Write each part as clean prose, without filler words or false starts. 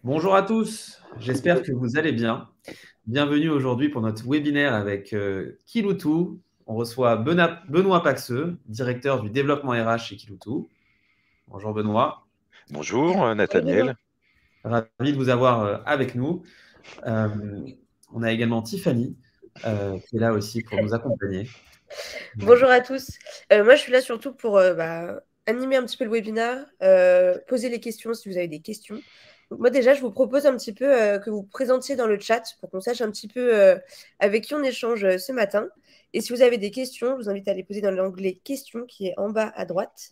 Bonjour à tous, j'espère que vous allez bien. Bienvenue aujourd'hui pour notre webinaire avec Kiloutou. On reçoit Benoît Paxeux, directeur du développement RH chez Kiloutou. Bonjour Benoît, Bonjour Bonjour Benoît. Nathaniel. ravi de vous avoir avec nous. Euh, on a également Tiffany qui est là aussi pour nous accompagner. Bonjour à tous. Moi, je suis là surtout pour animer un petit peu le webinaire, poser les questions si vous avez des questions. Donc, moi, déjà, je vous propose un petit peu que vous vous présentiez dans le chat pour qu'on sache un petit peu avec qui on échange ce matin. Et si vous avez des questions, je vous invite à les poser dans l'onglet questions qui est en bas à droite.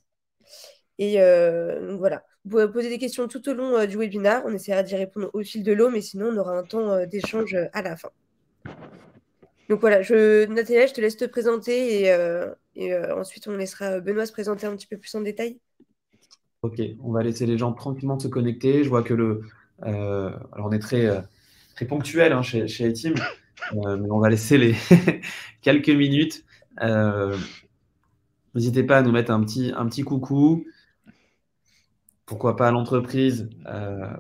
Et donc voilà, vous pouvez poser des questions tout au long du webinaire. On essaiera d'y répondre au fil de l'eau, mais sinon, on aura un temps d'échange à la fin. Donc voilà, Nathalie, je te laisse te présenter et ensuite on laissera Benoît se présenter un petit peu plus en détail. Ok, on va laisser les gens tranquillement se connecter. Je vois que alors on est très ponctuel hein, chez iTeam, mais on va laisser les quelques minutes. Euh, N'hésitez pas à nous mettre un petit coucou. Pourquoi pas l'entreprise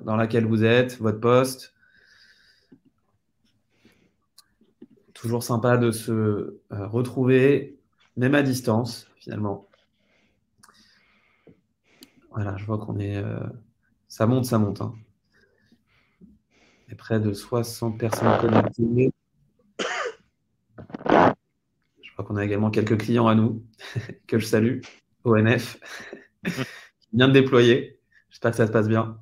dans laquelle vous êtes, votre poste. Toujours sympa de se retrouver, même à distance, finalement. Voilà, je vois qu'on est. Ça monte, ça monte. Hein. Il y a près de 60 personnes connectées. Je crois qu'on a également quelques clients à nous, que je salue, ONF, qui vient de déployer. J'espère que ça se passe bien.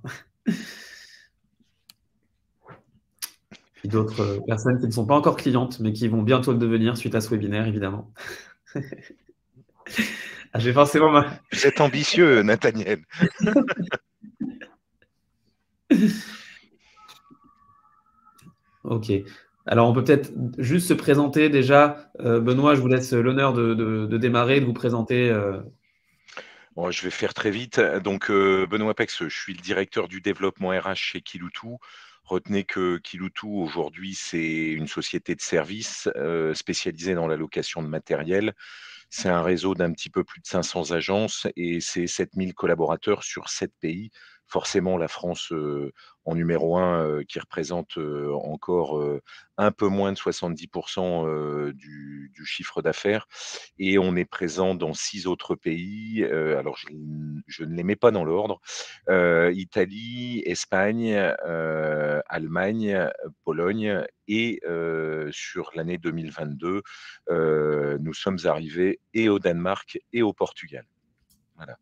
Puis d'autres personnes qui ne sont pas encore clientes, mais qui vont bientôt le devenir suite à ce webinaire, évidemment. Ah, j'ai forcément Vous êtes ambitieux, Nathaniel. Ok. Alors, on peut peut-être juste se présenter déjà. Benoît, je vous laisse l'honneur de démarrer, de vous présenter. Bon, je vais faire très vite. Donc, Benoît Pex, je suis le directeur du développement RH chez Kiloutou. Retenez que Kiloutou, aujourd'hui, c'est une société de services spécialisée dans la location de matériel. C'est un réseau d'un petit peu plus de 500 agences et c'est 7000 collaborateurs sur 7 pays. Forcément, la France en numéro un qui représente encore un peu moins de 70% du chiffre d'affaires. Et on est présent dans 6 autres pays. Alors, je ne les mets pas dans l'ordre. Italie, Espagne, Allemagne, Pologne et sur l'année 2022, nous sommes arrivés et au Danemark et au Portugal. Voilà.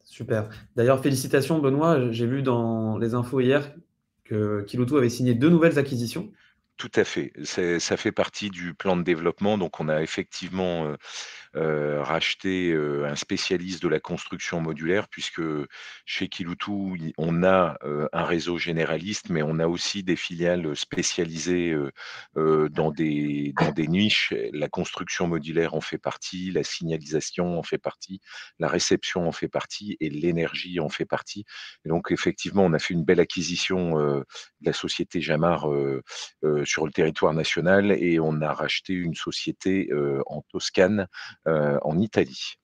Super. D'ailleurs, félicitations, Benoît. J'ai vu dans les infos hier que Kiloto avait signé 2 nouvelles acquisitions. Tout à fait. Ça fait partie du plan de développement. Donc, on a effectivement racheté un spécialiste de la construction modulaire, puisque chez Kiloutou, on a un réseau généraliste, mais on a aussi des filiales spécialisées dans des niches. La construction modulaire en fait partie, la signalisation en fait partie, la réception en fait partie et l'énergie en fait partie. Et donc, effectivement, on a fait une belle acquisition de la société Jamar sur le territoire national et on a racheté une société en Toscane en Italie.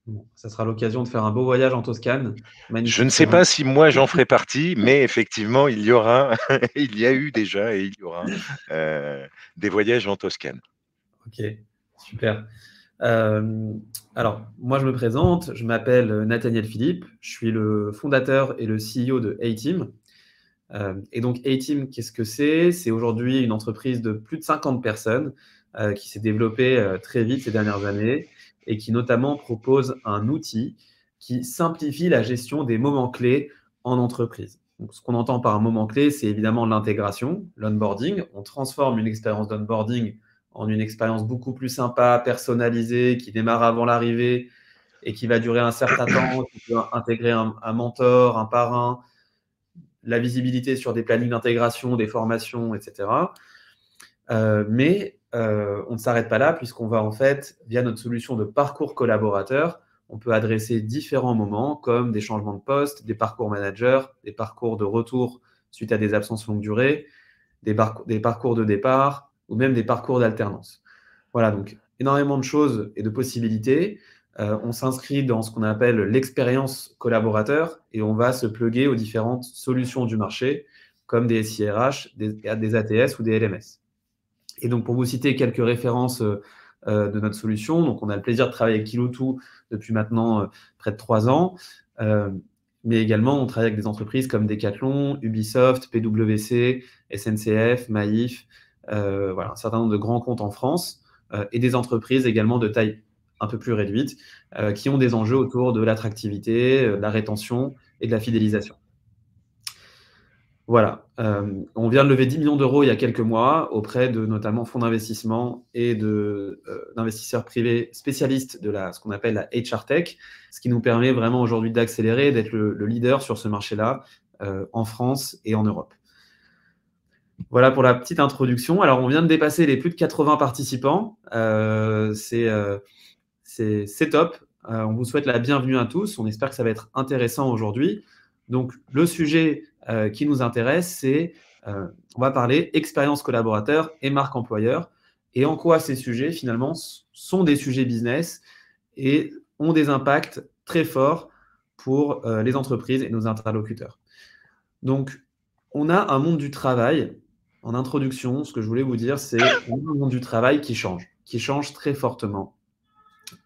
Bon, ça sera l'occasion de faire un beau voyage en Toscane. Je ne Magnifique sais terrain. pas si moi j'en ferai partie, mais effectivement, il y aura, il y a eu déjà et il y aura des voyages en Toscane. Ok, super. Euh, alors, moi, je me présente. Je m'appelle Nathaniel Philippe. Je suis le fondateur et le CEO de A-Team. Et donc, A-Team, qu'est-ce que c'est? C'est aujourd'hui une entreprise de plus de 50 personnes qui s'est développée très vite ces dernières années et qui notamment propose un outil qui simplifie la gestion des moments clés en entreprise. Donc, ce qu'on entend par un moment clé, c'est évidemment l'intégration, l'onboarding. On transforme une expérience d'onboarding en une expérience beaucoup plus sympa, personnalisée, qui démarre avant l'arrivée et qui va durer un certain temps, qui peut intégrer un mentor, un parrain, la visibilité sur des plannings d'intégration, des formations, etc. Mais on ne s'arrête pas là puisqu'on va en fait, via notre solution de parcours collaborateur, on peut adresser différents moments comme des changements de poste, des parcours managers, des parcours de retour suite à des absences longue durée, des parcours de départ ou même des parcours d'alternance. Voilà, donc énormément de choses et de possibilités. on s'inscrit dans ce qu'on appelle l'expérience collaborateur et on va se plugger aux différentes solutions du marché, comme des SIRH, des ATS ou des LMS. Et donc, pour vous citer quelques références de notre solution, donc on a le plaisir de travailler avec Kiloutou depuis maintenant près de 3 ans, mais également on travaille avec des entreprises comme Decathlon, Ubisoft, PwC, SNCF, Maïf, voilà, un certain nombre de grands comptes en France et des entreprises également de taille un peu plus réduite qui ont des enjeux autour de l'attractivité, de la rétention et de la fidélisation. Voilà, on vient de lever 10 millions d'euros il y a quelques mois auprès de notamment fonds d'investissement et d'investisseurs privés spécialistes de ce qu'on appelle la HR Tech, ce qui nous permet vraiment aujourd'hui d'accélérer, d'être le leader sur ce marché-là en France et en Europe. Voilà pour la petite introduction. Alors, on vient de dépasser les plus de 80 participants. C'est top. On vous souhaite la bienvenue à tous. On espère que ça va être intéressant aujourd'hui. Donc, le sujet qui nous intéresse, c'est, on va parler expérience collaborateur et marque employeur, et en quoi ces sujets, finalement, sont des sujets business et ont des impacts très forts pour les entreprises et nos interlocuteurs. Donc, on a un monde du travail. En introduction, ce que je voulais vous dire, c'est un monde du travail qui change très fortement,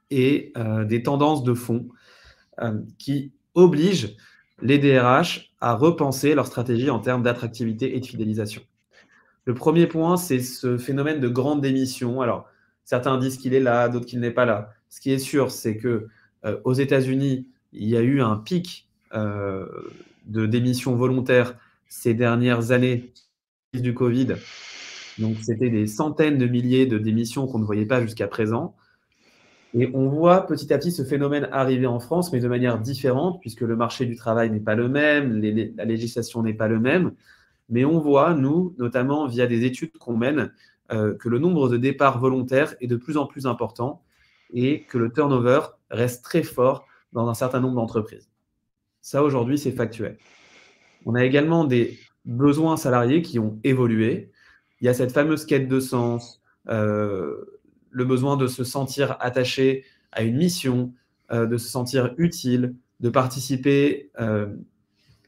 et des tendances de fond qui obligent les DRH à repenser leur stratégie en termes d'attractivité et de fidélisation. Le premier point, c'est ce phénomène de grande démission. Alors, certains disent qu'il est là, d'autres qu'il n'est pas là. Ce qui est sûr, c'est que aux États-Unis, il y a eu un pic de démission volontaire ces dernières années du Covid. Donc, c'était des centaines de milliers de démissions qu'on ne voyait pas jusqu'à présent. Et on voit petit à petit ce phénomène arriver en France, mais de manière différente, puisque le marché du travail n'est pas le même, la législation n'est pas le même. Mais on voit, nous, notamment via des études qu'on mène, que le nombre de départs volontaires est de plus en plus important et que le turnover reste très fort dans un certain nombre d'entreprises. Ça, aujourd'hui, c'est factuel. On a également des besoins salariés qui ont évolué. Il y a cette fameuse quête de sens, le besoin de se sentir attaché à une mission, de se sentir utile, de participer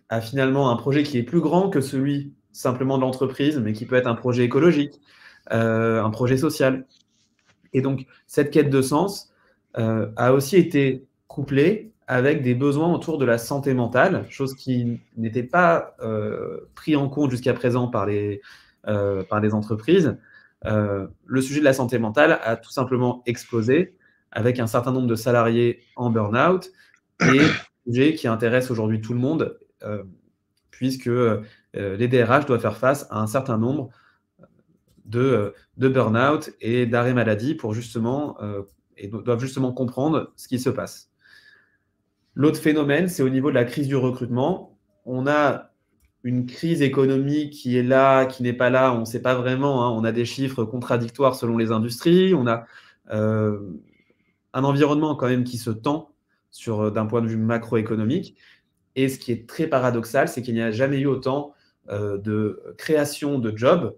à finalement un projet qui est plus grand que celui simplement de l'entreprise, mais qui peut être un projet écologique, un projet social. Et donc, cette quête de sens a aussi été couplée avec des besoins autour de la santé mentale, chose qui n'était pas pris en compte jusqu'à présent par les entreprises. Le sujet de la santé mentale a tout simplement explosé avec un certain nombre de salariés en burn-out et un sujet qui intéresse aujourd'hui tout le monde puisque les DRH doivent faire face à un certain nombre de burn-out et d'arrêt maladie pour justement, et doivent justement comprendre ce qui se passe. L'autre phénomène, c'est au niveau de la crise du recrutement. On a une crise économique qui est là, qui n'est pas là, on ne sait pas vraiment. Hein. On a des chiffres contradictoires selon les industries. On a un environnement quand même qui se tend d'un point de vue macroéconomique. Et ce qui est très paradoxal, c'est qu'il n'y a jamais eu autant de création de jobs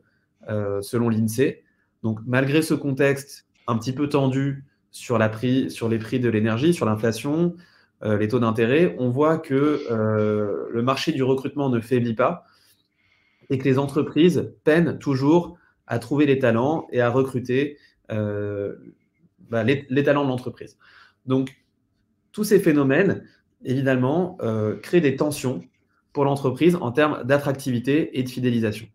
selon l'INSEE. Donc, malgré ce contexte un petit peu tendu sur les prix de l'énergie, sur l'inflation, les taux d'intérêt, on voit que le marché du recrutement ne faiblit pas et que les entreprises peinent toujours à trouver les talents et à recruter les talents de l'entreprise. Donc, tous ces phénomènes, évidemment, créent des tensions pour l'entreprise en termes d'attractivité et de fidélisation.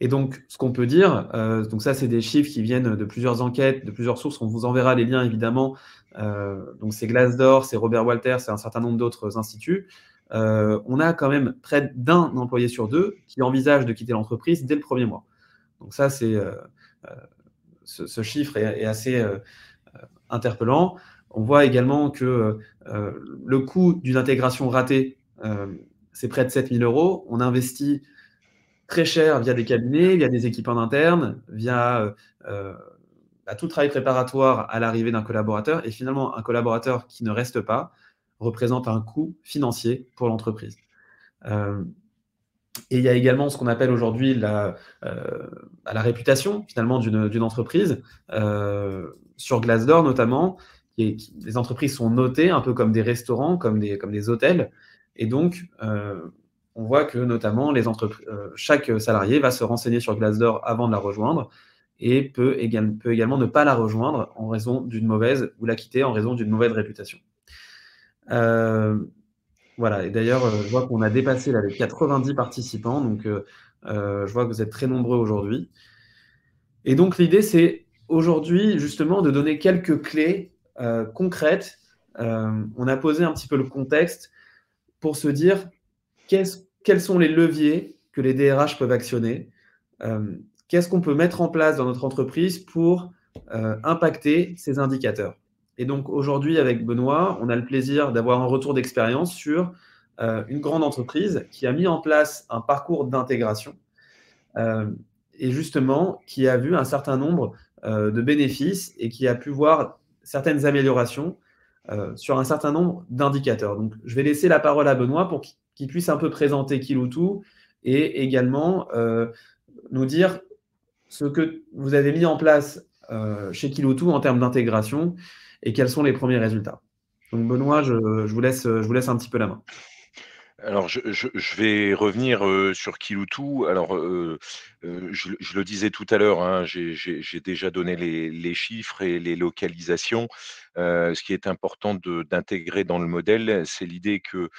Et donc, ce qu'on peut dire, donc ça, c'est des chiffres qui viennent de plusieurs enquêtes, de plusieurs sources. On vous enverra les liens, évidemment. Donc, c'est Glassdoor, c'est Robert Walters, c'est un certain nombre d'autres instituts. On a quand même près d'un employé sur deux qui envisage de quitter l'entreprise dès le premier mois. Donc, ça, ce chiffre est assez interpellant. On voit également que le coût d'une intégration ratée, c'est près de 7 000 €. On investit très cher via des cabinets, via des équipes en interne, via tout le travail préparatoire à l'arrivée d'un collaborateur. Et finalement, un collaborateur qui ne reste pas représente un coût financier pour l'entreprise. Et il y a également ce qu'on appelle aujourd'hui la réputation finalement d'une entreprise. Sur Glassdoor notamment, les entreprises sont notées un peu comme des restaurants, comme des hôtels. Et donc, on voit que notamment chaque salarié va se renseigner sur Glassdoor avant de la rejoindre et peut également ne pas la rejoindre en raison d'une mauvaise, ou la quitter en raison d'une mauvaise réputation. Voilà, et d'ailleurs, je vois qu'on a dépassé là, les 90 participants, donc je vois que vous êtes très nombreux aujourd'hui. Et donc l'idée, c'est aujourd'hui justement de donner quelques clés concrètes. On a posé un petit peu le contexte pour se dire quels sont les leviers que les DRH peuvent actionner, qu'est-ce qu'on peut mettre en place dans notre entreprise pour impacter ces indicateurs. Et donc aujourd'hui, avec Benoît, on a le plaisir d'avoir un retour d'expérience sur une grande entreprise qui a mis en place un parcours d'intégration et justement qui a vu un certain nombre de bénéfices et qui a pu voir certaines améliorations sur un certain nombre d'indicateurs. Donc, je vais laisser la parole à Benoît pour qu'il puisse un peu présenter Kiloutou et également nous dire ce que vous avez mis en place chez Kiloutou en termes d'intégration et quels sont les premiers résultats. Donc, Benoît, je vous laisse un petit peu la main. Alors, je vais revenir sur Kiloutou. Alors, je le disais tout à l'heure, hein, j'ai déjà donné les chiffres et les localisations. Ce qui est important d'intégrer dans le modèle, c'est l'idée que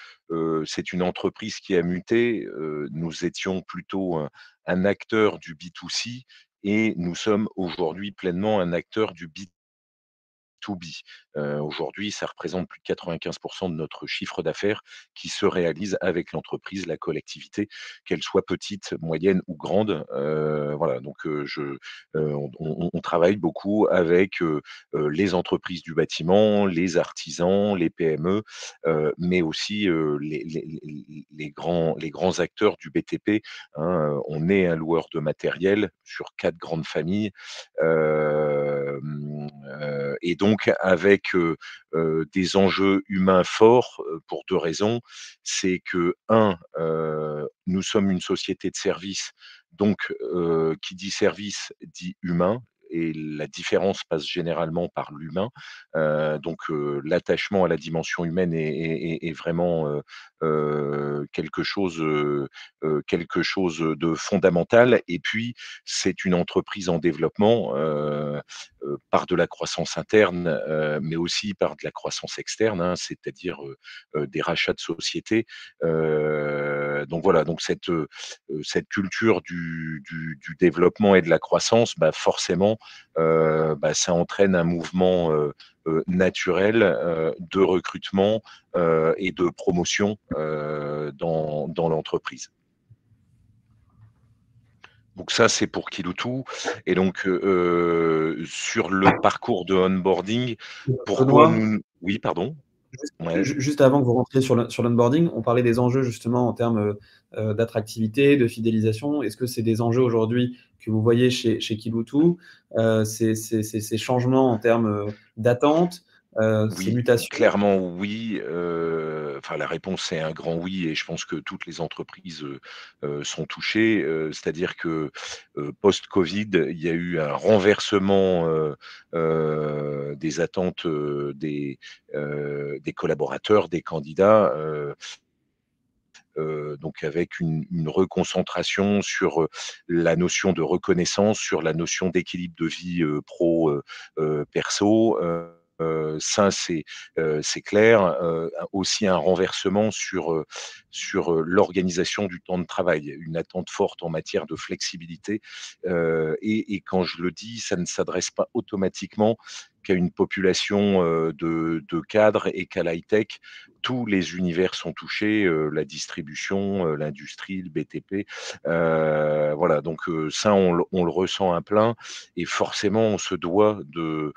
c'est une entreprise qui a muté. Nous étions plutôt un acteur du B2C et nous sommes aujourd'hui pleinement un acteur du B2B. Aujourd'hui, ça représente plus de 95% de notre chiffre d'affaires qui se réalise avec l'entreprise, la collectivité, qu'elle soit petite, moyenne ou grande. Voilà, donc on travaille beaucoup avec les entreprises du bâtiment, les artisans, les PME, mais aussi les grands acteurs du BTP, hein. On est un loueur de matériel sur 4 grandes familles. Et donc avec des enjeux humains forts pour 2 raisons. C'est que nous sommes une société de services, donc qui dit service dit humain et la différence passe généralement par l'humain. Donc l'attachement à la dimension humaine est vraiment quelque chose de fondamental. Et puis, c'est une entreprise en développement par de la croissance interne, mais aussi par de la croissance externe, hein, c'est-à-dire des rachats de sociétés. Donc voilà, donc cette culture du développement et de la croissance, bah forcément, ça entraîne un mouvement naturel de recrutement et de promotion dans l'entreprise. Donc ça, c'est pour Kiloutou. Et donc, sur le parcours de onboarding, pourquoi Benoît, nous... Oui, pardon. Ouais. juste avant que vous rentriez sur l'onboarding, on parlait des enjeux justement en termes d'attractivité, de fidélisation. Est-ce que c'est des enjeux aujourd'hui que vous voyez chez Kiloutou, ces changements en termes d'attente, ces Oui, mutations? clairement oui. Enfin, la réponse est un grand oui et je pense que toutes les entreprises sont touchées. C'est-à-dire que post-Covid, il y a eu un renversement des attentes des collaborateurs, des candidats. Donc avec une reconcentration sur la notion de reconnaissance, sur la notion d'équilibre de vie pro perso. Ça, c'est clair. Aussi un renversement sur l'organisation du temps de travail, une attente forte en matière de flexibilité. Et quand je le dis, ça ne s'adresse pas automatiquement qu'à une population de cadres et qu'à l'high-tech. Tous les univers sont touchés, la distribution, l'industrie, le BTP. Voilà, donc ça, on le ressent à plein et forcément, on se doit de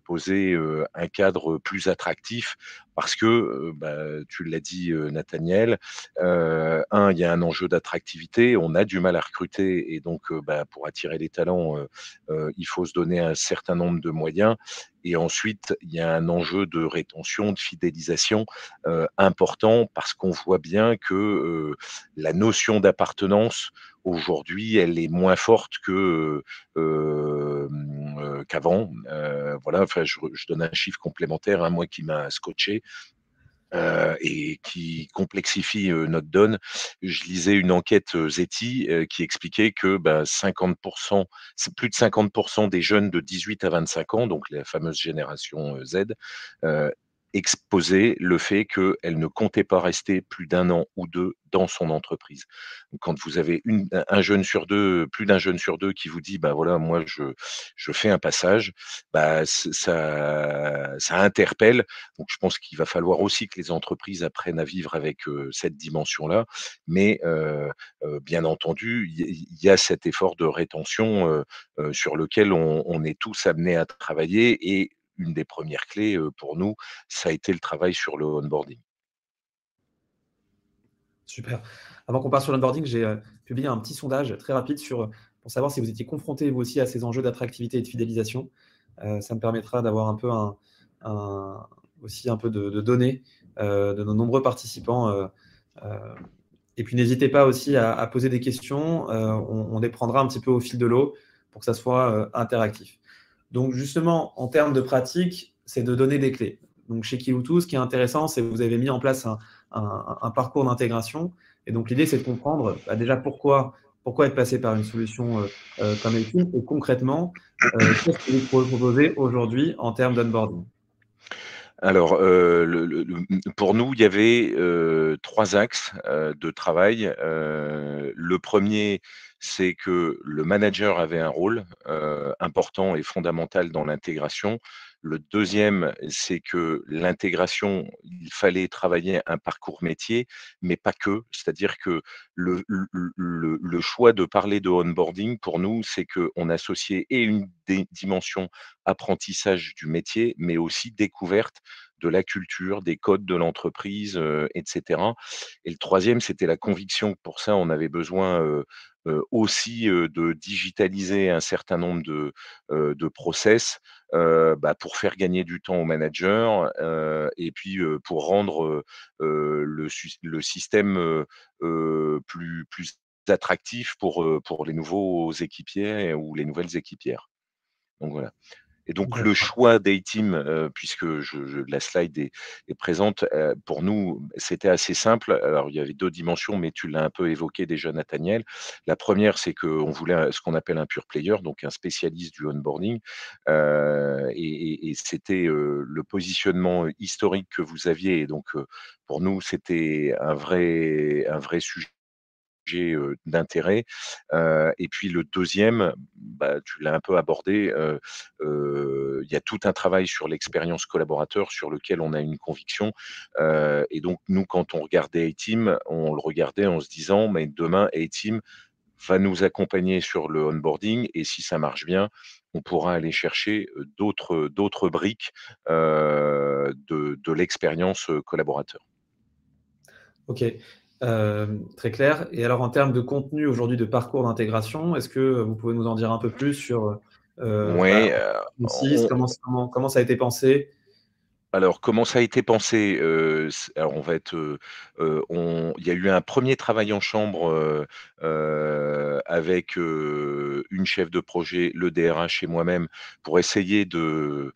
poser un cadre plus attractif parce que, tu l'as dit, Nathaniel, il y a un enjeu d'attractivité, on a du mal à recruter et donc, pour attirer les talents, il faut se donner un certain nombre de moyens. Et ensuite, il y a un enjeu de rétention, de fidélisation important parce qu'on voit bien que la notion d'appartenance aujourd'hui, elle est moins forte qu'avant. Voilà, enfin, je donne un chiffre complémentaire, hein, moi qui m'a scotché. Et qui complexifie notre donne. Je lisais une enquête Zeti qui expliquait que 50%, c'est plus de 50% des jeunes de 18 à 25 ans, donc la fameuse génération Z, euh, exposaient le fait qu'elle ne comptait pas rester plus d'un an ou deux dans son entreprise. Donc, quand vous avez un jeune sur deux, plus d'un jeune sur deux qui vous dit, bah voilà, moi je fais un passage, ça interpelle. Donc, je pense qu'il va falloir aussi que les entreprises apprennent à vivre avec cette dimension-là. Mais bien entendu, il y a cet effort de rétention sur lequel on est tous amenés à travailler. Et une des premières clés pour nous, ça a été le travail sur le onboarding. Super. Avant qu'on passe sur l'onboarding, j'ai publié un petit sondage très rapide pour savoir si vous étiez confrontés vous aussi à ces enjeux d'attractivité et de fidélisation. Ça me permettra d'avoir un peu aussi un peu de données de nos nombreux participants. Et puis n'hésitez pas aussi à poser des questions. On les prendra un petit peu au fil de l'eau pour que ça soit interactif. Donc justement, en termes de pratique, c'est de donner des clés. Donc chez Kiloutou, ce qui est intéressant, c'est que vous avez mis en place un parcours d'intégration. Et donc l'idée, c'est de comprendre déjà pourquoi être passé par une solution comme Elkin et concrètement, qu'est-ce que vous proposez aujourd'hui en termes d'onboarding. Alors, pour nous, il y avait 3 axes de travail. Le premier, c'est que le manager avait un rôle important et fondamental dans l'intégration. Le deuxième, c'est que l'intégration, il fallait travailler un parcours métier, mais pas que. C'est-à-dire que le choix de parler de onboarding, pour nous, c'est qu'on associait et une dimension apprentissage du métier, mais aussi découverte de la culture, des codes de l'entreprise, et cetera. Et le troisième, c'était la conviction que pour ça, on avait besoin, aussi, de digitaliser un certain nombre de process, pour faire gagner du temps aux managers, et puis, pour rendre, le système, plus attractif pour les nouveaux équipiers ou les nouvelles équipières. Donc voilà. Et donc le D'accord. choix d'A-Team, puisque la slide est présente, pour nous, c'était assez simple. Alors il y avait 2 dimensions, mais tu l'as un peu évoqué déjà, Nathaniel. La première, c'est qu'on voulait ce qu'on appelle un pure player, donc un spécialiste du onboarding, et c'était, le positionnement historique que vous aviez. Et donc, pour nous, c'était un vrai sujet d'intérêt. Et puis le deuxième, tu l'as un peu abordé, il y a tout un travail sur l'expérience collaborateur sur lequel on a une conviction. Et donc nous, quand on regardait A-Team, on le regardait en se disant: «Mais demain, A-Team va nous accompagner sur le onboarding et si ça marche bien, on pourra aller chercher, d'autres briques, de l'expérience, collaborateur». Ok, très clair. Et alors, en termes de contenu aujourd'hui de parcours d'intégration, est-ce que vous pouvez nous en dire un peu plus sur Ouais, aussi, comment ça a été pensé? alors, comment ça a été pensé? Alors on va être, il y a eu un premier travail en chambre, avec, une chef de projet, le DRH et moi-même pour essayer de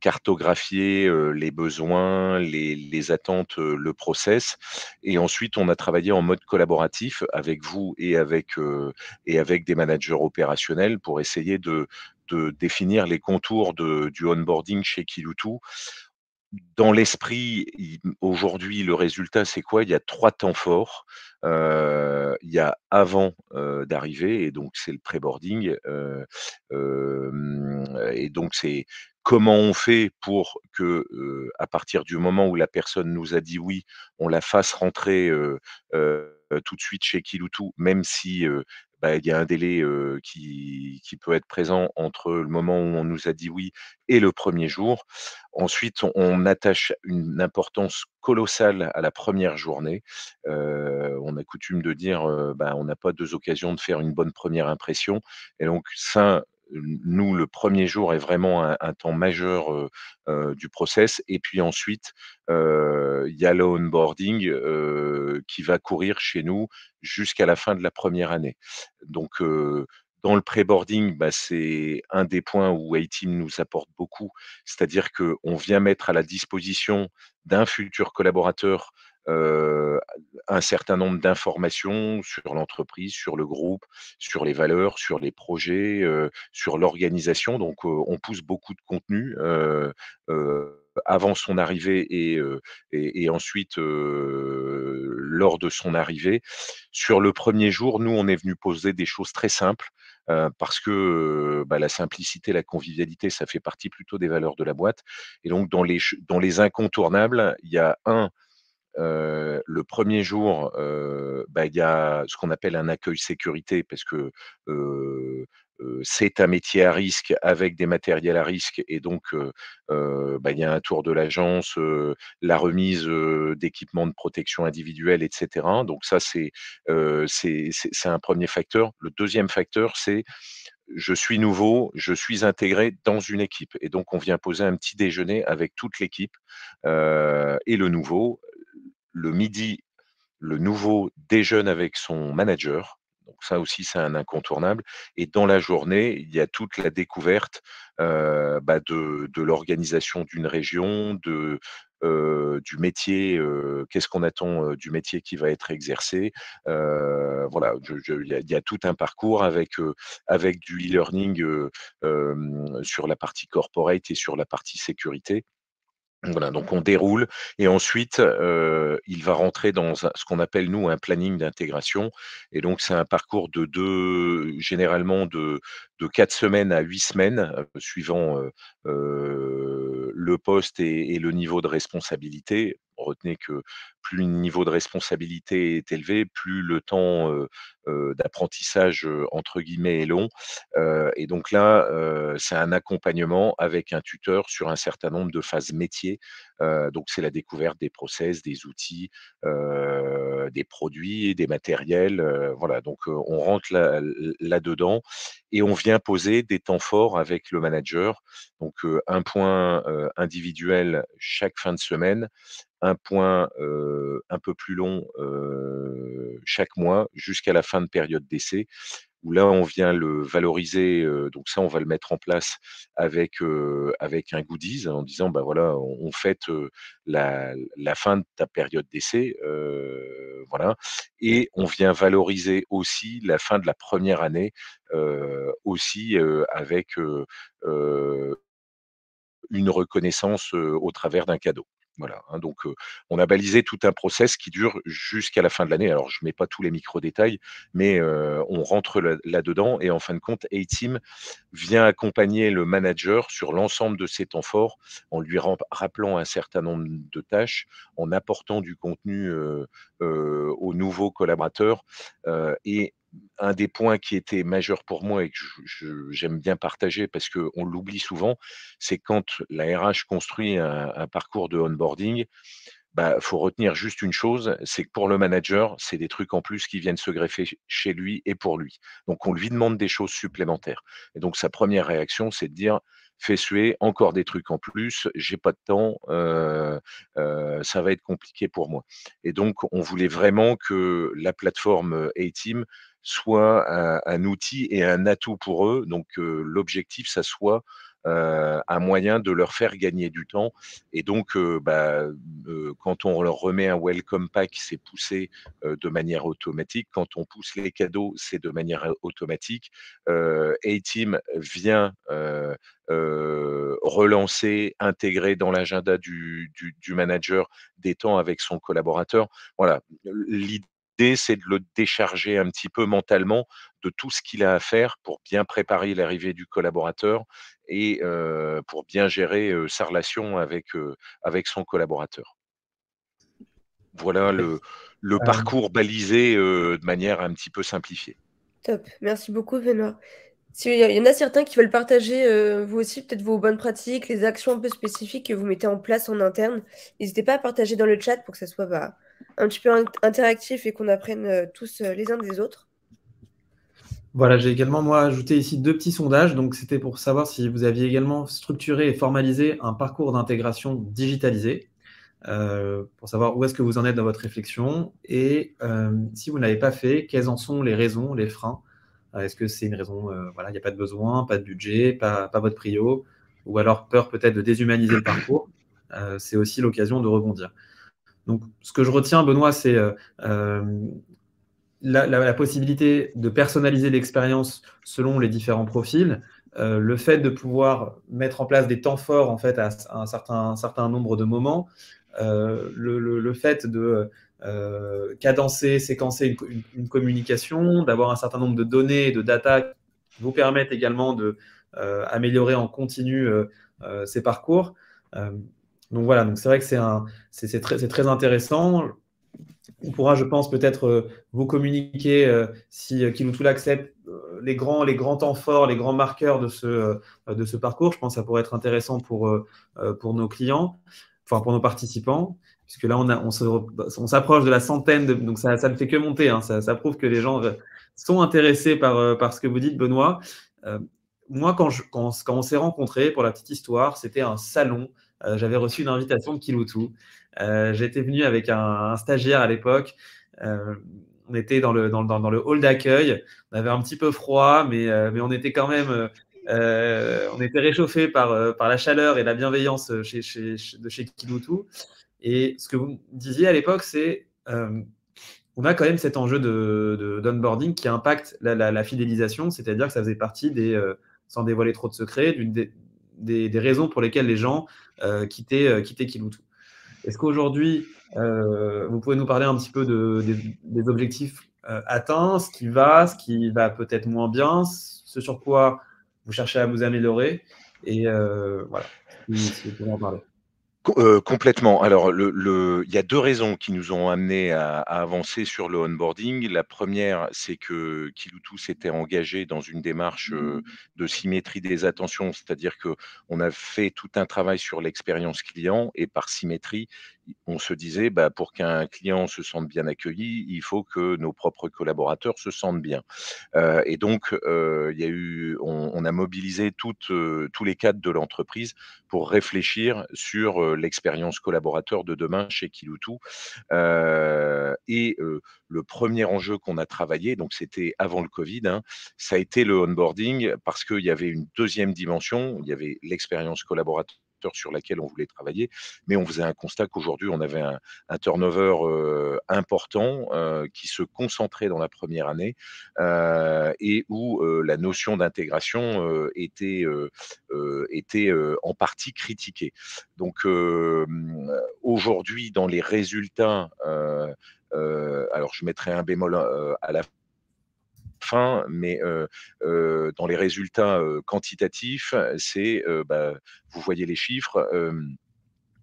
cartographier, les besoins, les attentes, le process. Et ensuite on a travaillé en mode collaboratif avec vous et avec des managers opérationnels pour essayer de définir les contours du onboarding chez Kiloutou. Dans l'esprit, aujourd'hui, le résultat, c'est quoi? Il y a 3 temps forts. Il y a avant, d'arriver et donc c'est le pré-boarding, et donc c'est comment on fait pour que, à partir du moment où la personne nous a dit oui, on la fasse rentrer, tout de suite chez Kiloutou, même si, il y a un délai, qui peut être présent entre le moment où on nous a dit oui et le premier jour. Ensuite, on attache une importance colossale à la première journée. On a coutume de dire, on n'a pas 2 occasions de faire une bonne première impression. Et donc ça, nous, le premier jour est vraiment un temps majeur, du process. Et puis ensuite, il y a le onboarding, qui va courir chez nous jusqu'à la fin de la première année. Donc, Dans le pré-boarding, bah, c'est un des points où A-Team nous apporte beaucoup. C'est-à-dire qu'on vient mettre à la disposition d'un futur collaborateur, heu, un certain nombre d'informations sur l'entreprise, sur le groupe, sur les valeurs, sur les projets, sur l'organisation. Donc, on pousse beaucoup de contenu, avant son arrivée et ensuite, lors de son arrivée. Sur le premier jour, nous, on est venu poser des choses très simples, parce que, bah, la simplicité, la convivialité, ça fait partie plutôt des valeurs de la boîte et donc dans les incontournables, il y a le premier jour, bah, il y a ce qu'on appelle un accueil sécurité parce que, heu c'est un métier à risque avec des matériels à risque et donc bah, il y a un tour de l'agence, la remise, d'équipements de protection individuelle et cetera. Donc ça, c'est un premier facteur. Le deuxième facteur, c'est je suis nouveau, je suis intégré dans une équipe et donc on vient poser un petit déjeuner avec toute l'équipe, et le nouveau. Le midi, le nouveau déjeune avec son manager, donc ça aussi c'est un incontournable et dans la journée, il y a toute la découverte, bah, de l'organisation d'une région, du métier, qu'est-ce qu'on attend, du métier qui va être exercé. Voilà, il y a tout un parcours avec du e-learning, sur la partie corporate et sur la partie sécurité. Voilà, donc on déroule et ensuite, il va rentrer dans ce qu'on appelle nous un planning d'intégration et donc c'est un parcours généralement de 4 semaines à 8 semaines, suivant, le poste et le niveau de responsabilité. Retenez que plus le niveau de responsabilité est élevé, plus le temps, d'apprentissage, entre guillemets «est long». Et donc là, c'est un accompagnement avec un tuteur sur un certain nombre de phases métiers. Donc c'est la découverte des process, des outils, des produits, des matériels, voilà. Donc, on rentre là-dedans et on vient poser des temps forts avec le manager. Donc, un point, individuel chaque fin de semaine, un point, un peu plus long, chaque mois jusqu'à la fin de période d'essai où là, on vient le valoriser, donc ça, on va le mettre en place avec un goodies en disant: «Bah, voilà, on fête, la fin de ta période d'essai», voilà et on vient valoriser aussi la fin de la première année, aussi, avec, une reconnaissance, au travers d'un cadeau. Voilà, hein, donc on a balisé tout un process qui dure jusqu'à la fin de l'année. Alors je mets pas tous les micro détails, mais on rentre là-dedans et en fin de compte, A-Team vient accompagner le manager sur l'ensemble de ses temps forts, en lui rappelant un certain nombre de tâches, en apportant du contenu, aux nouveaux collaborateurs, et un des points qui était majeur pour moi et que j'aime bien partager parce qu'on l'oublie souvent, c'est quand la RH construit un parcours de onboarding, bah, faut retenir juste une chose, c'est que pour le manager, c'est des trucs en plus qui viennent se greffer chez lui et pour lui. Donc on lui demande des choses supplémentaires et donc sa première réaction, c'est de dire: «Fais suer, encore des trucs en plus, j'ai pas de temps, ça va être compliqué pour moi» et donc on voulait vraiment que la plateforme, A-Team soit un outil et un atout pour eux. Donc l'objectif, ça soit, un moyen de leur faire gagner du temps et donc bah, quand on leur remet un welcome pack, c'est poussé, de manière automatique. Quand on pousse les cadeaux, c'est de manière, automatique. A-Team vient, relancer, intégrer dans l'agenda du manager des temps avec son collaborateur. Voilà, l'idée, c'est de le décharger un petit peu mentalement de tout ce qu'il a à faire pour bien préparer l'arrivée du collaborateur et pour bien gérer, sa relation avec son collaborateur. Voilà le Hem, parcours balisé, de manière un petit peu simplifiée. Top. Merci beaucoup, Benoît. Il y en a certains qui veulent partager, vous aussi, peut-être vos bonnes pratiques, les actions un peu spécifiques que vous mettez en place en interne. N'hésitez pas à partager dans le chat pour que ça soit bah, un petit peu interactif et qu'on apprenne tous les uns des autres. voilà, j'ai également, moi, ajouté ici 2 petits sondages. Donc, c'était pour savoir si vous aviez également structuré et formalisé un parcours d'intégration digitalisé, pour savoir où est-ce que vous en êtes dans votre réflexion et si vous ne l'avez pas fait, quelles en sont les raisons, les freins? Est-ce que c'est une raison, voilà, il n'y a pas de besoin, pas de budget, pas votre prio, ou alors peur peut-être de déshumaniser le parcours? C'est aussi l'occasion de rebondir. Donc, ce que je retiens, Benoît, c'est la possibilité de personnaliser l'expérience selon les différents profils, le fait de pouvoir mettre en place des temps forts en fait, à un certain nombre de moments, le fait de cadencer, séquencer une communication, d'avoir un certain nombre de données et de data qui vous permettent également d'améliorer en continu ces parcours. Donc voilà, donc c'est vrai que c'est très intéressant. On pourra, je pense, peut-être vous communiquer, si Kiloutou l'accepte, les grands temps forts, les grands marqueurs de ce parcours. Je pense que ça pourrait être intéressant pour nos clients, enfin pour nos participants, puisque là, on s'approche de la centaine, donc ça ne fait que monter. Hein. Ça prouve que les gens sont intéressés par ce que vous dites, Benoît. Moi, quand on s'est rencontrés, pour la petite histoire, c'était un salon. J'avais reçu une invitation de Kiloutou. J'étais venu avec un stagiaire à l'époque. On était dans le hall d'accueil. On avait un petit peu froid, mais on était quand même on était réchauffé par la chaleur et la bienveillance de chez Kiloutou. Et ce que vous me disiez à l'époque, c'est on a quand même cet enjeu d'onboarding qui impacte la fidélisation, c'est-à-dire que ça faisait partie sans dévoiler trop de secrets, des raisons pour lesquelles les gens quittaient Kiloutou. Est-ce qu'aujourd'hui, vous pouvez nous parler un petit peu des objectifs atteints, ce qui va peut-être moins bien, ce sur quoi vous cherchez à vous améliorer, et voilà, si vous pouvez en parler. Complètement. Alors, il y a 2 raisons qui nous ont amenés à avancer sur le onboarding. La première, c'est que Kiloutou s'était engagé dans une démarche, de symétrie des attentions. C'est-à-dire qu'on a fait tout un travail sur l'expérience client et par symétrie, on se disait, bah, pour qu'un client se sente bien accueilli, il faut que nos propres collaborateurs se sentent bien. Et donc, on a mobilisé tous les cadres de l'entreprise pour réfléchir sur l'expérience collaborateur de demain chez Kiloutou. Le premier enjeu qu'on a travaillé, donc c'était avant le Covid, hein, ça a été le onboarding parce qu'il y avait une deuxième dimension, il y avait l'expérience collaborateur sur laquelle on voulait travailler, mais on faisait un constat qu'aujourd'hui on avait un turnover important qui se concentrait dans la première année et où la notion d'intégration était en partie critiquée. Donc aujourd'hui, dans les résultats, alors je mettrai un bémol à la fin, mais dans les résultats quantitatifs, c'est, vous voyez les chiffres.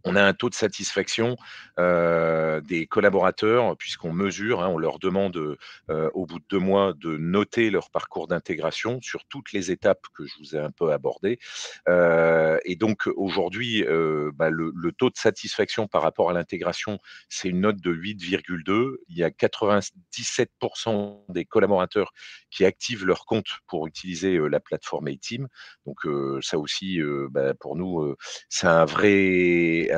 On a un taux de satisfaction des collaborateurs puisqu'on mesure, hein, on leur demande au bout de 2 mois de noter leur parcours d'intégration sur toutes les étapes que je vous ai un peu abordées. Et donc aujourd'hui, le taux de satisfaction par rapport à l'intégration, c'est une note de 8,2. Il y a 97% des collaborateurs qui activent leur compte pour utiliser la plateforme A-Team. Donc ça aussi, pour nous, c'est un vrai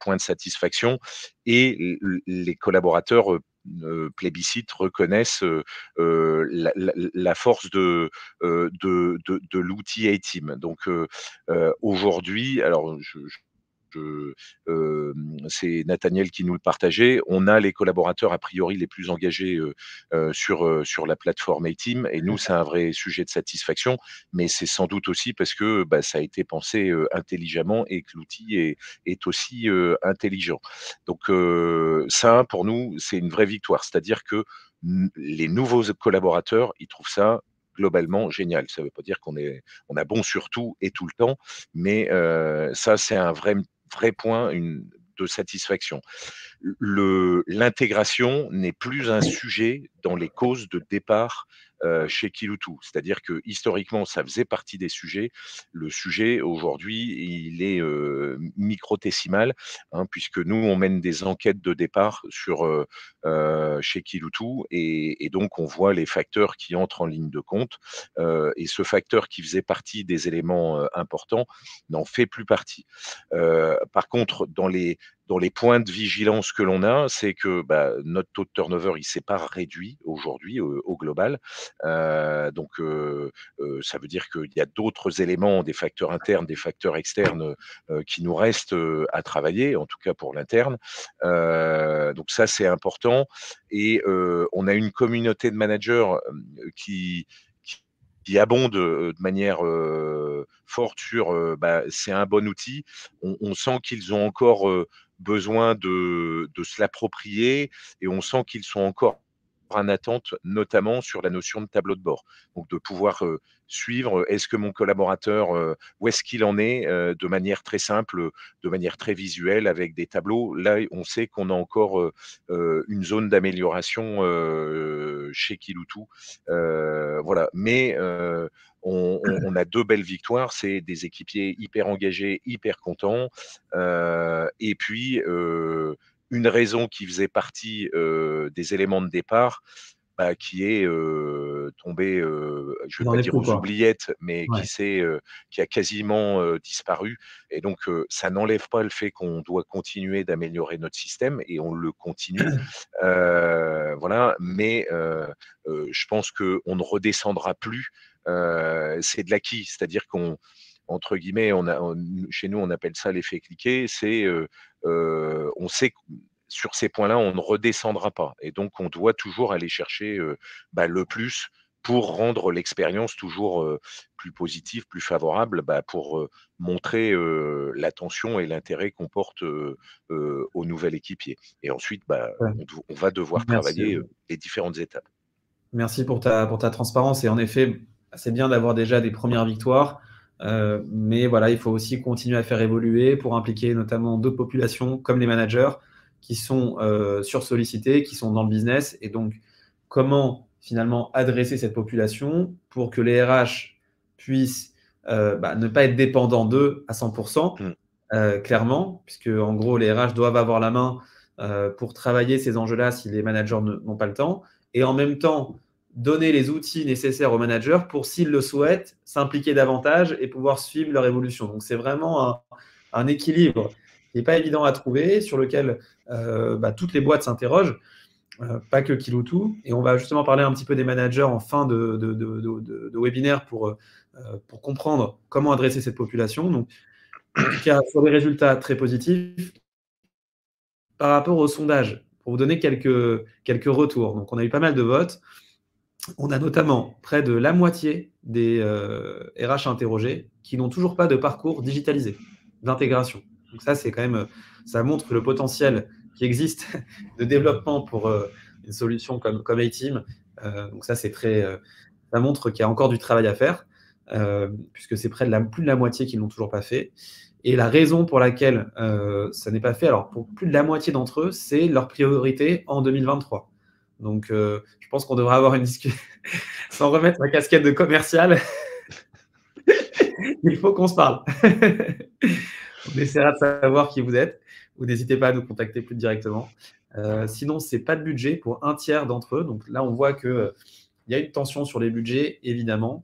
point de satisfaction et les collaborateurs plébiscitent, reconnaissent la force de l'outil A-Team. Donc aujourd'hui, alors c'est Nathaniel qui nous le partageait. On a les collaborateurs a priori les plus engagés sur la plateforme A-Team et nous c'est un vrai sujet de satisfaction, mais c'est sans doute aussi parce que ça a été pensé intelligemment et que l'outil est aussi intelligent. Donc ça pour nous c'est une vraie victoire, c'est-à-dire que les nouveaux collaborateurs ils trouvent ça globalement génial. Ça ne veut pas dire qu'on a bon sur tout et tout le temps, mais ça c'est un vrai point de satisfaction. L'intégration n'est plus un sujet dans les causes de départ chez Kiloutou. C'est-à-dire que historiquement, ça faisait partie des sujets. Le sujet aujourd'hui, il est microtésimal, hein, puisque nous, on mène des enquêtes de départ chez Kiloutou et donc on voit les facteurs qui entrent en ligne de compte. Et ce facteur qui faisait partie des éléments importants n'en fait plus partie. Par contre, dans les points de vigilance que l'on a, c'est que notre taux de turnover, il ne s'est pas réduit. produit aujourd'hui au global. Donc, ça veut dire qu'il y a d'autres éléments, des facteurs internes, des facteurs externes qui nous restent à travailler, en tout cas pour l'interne. Donc ça, c'est important. Et on a une communauté de managers qui abonde de manière forte sur c'est un bon outil. On sent qu'ils ont encore besoin de se l'approprier et on sent qu'ils sont encore en attente, notamment sur la notion de tableau de bord. Donc de pouvoir suivre, est-ce que mon collaborateur, où est-ce qu'il en est, de manière très simple, de manière très visuelle, avec des tableaux. Là, on sait qu'on a encore une zone d'amélioration chez Kiloutou. Voilà. Mais on a 2 belles victoires, c'est des équipiers hyper engagés, hyper contents. Et puis, une raison qui faisait partie des éléments de départ, qui est tombée, je ne vais Dans pas les dire trous, aux quoi. oubliettes, mais Ouais. qui a quasiment disparu. Et donc, ça n'enlève pas le fait qu'on doit continuer d'améliorer notre système et on le continue. Voilà, mais je pense qu'on ne redescendra plus. C'est de l'acquis, c'est-à-dire qu'on entre guillemets, chez nous, on appelle ça l'effet cliquet. C'est, on sait que sur ces points-là, on ne redescendra pas. Et donc, on doit toujours aller chercher le plus pour rendre l'expérience toujours plus positive, plus favorable, pour montrer l'attention et l'intérêt qu'on porte au nouvel équipier. Et ensuite, Ouais. on va devoir Merci. travailler les différentes étapes. Merci pour ta transparence. Et en effet, c'est bien d'avoir déjà des premières victoires. Mais voilà, il faut aussi continuer à faire évoluer pour impliquer notamment d'autres populations comme les managers qui sont sursollicités, qui sont dans le business. Et donc, comment finalement adresser cette population pour que les RH puissent ne pas être dépendants d'eux à 100%, clairement, puisque en gros, les RH doivent avoir la main pour travailler ces enjeux-là si les managers n'ont pas le temps. Et en même temps, donner les outils nécessaires aux managers pour, s'ils le souhaitent, s'impliquer davantage et pouvoir suivre leur évolution. Donc, c'est vraiment un équilibre qui n'est pas évident à trouver, sur lequel toutes les boîtes s'interrogent, pas que Kiloutou. Et on va justement parler un petit peu des managers en fin de webinaire pour comprendre comment adresser cette population. Donc, en tout cas, sur les résultats très positifs, par rapport au sondage, pour vous donner quelques retours. Donc, on a eu pas mal de votes. On a notamment près de la moitié des RH interrogés qui n'ont toujours pas de parcours digitalisé, d'intégration. Donc ça, c'est quand même, ça montre le potentiel qui existe de développement pour une solution comme A-Team. Donc ça, ça montre qu'il y a encore du travail à faire, puisque c'est près de plus de la moitié qui ne l'ont toujours pas fait. Et la raison pour laquelle ça n'est pas fait, alors pour plus de la moitié d'entre eux, c'est leur priorité en 2023. Donc, je pense qu'on devrait avoir une discussion sans remettre ma casquette de commercial. Il faut qu'on se parle. On essaiera de savoir qui vous êtes. Vous n'hésitez pas à nous contacter plus directement. Sinon, ce n'est pas de budget pour un tiers d'entre eux. Donc là, on voit qu'il y a une tension sur les budgets, évidemment.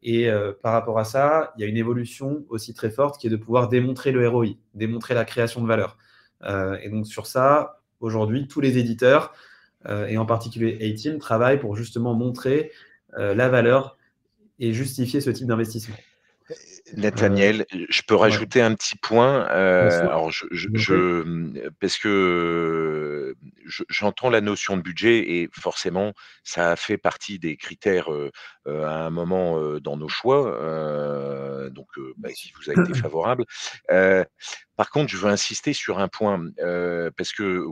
Et par rapport à ça, il y a une évolution aussi très forte qui est de pouvoir démontrer le ROI, démontrer la création de valeur. Et donc, sur ça, aujourd'hui, tous les éditeurs, et en particulier A-Team, travaillent pour justement montrer la valeur et justifier ce type d'investissement. Nathaniel, je peux rajouter un petit point. Alors, parce que j'entends la notion de budget et forcément, ça a fait partie des critères à un moment dans nos choix, qui vous a été favorable. Par contre, je veux insister sur un point parce que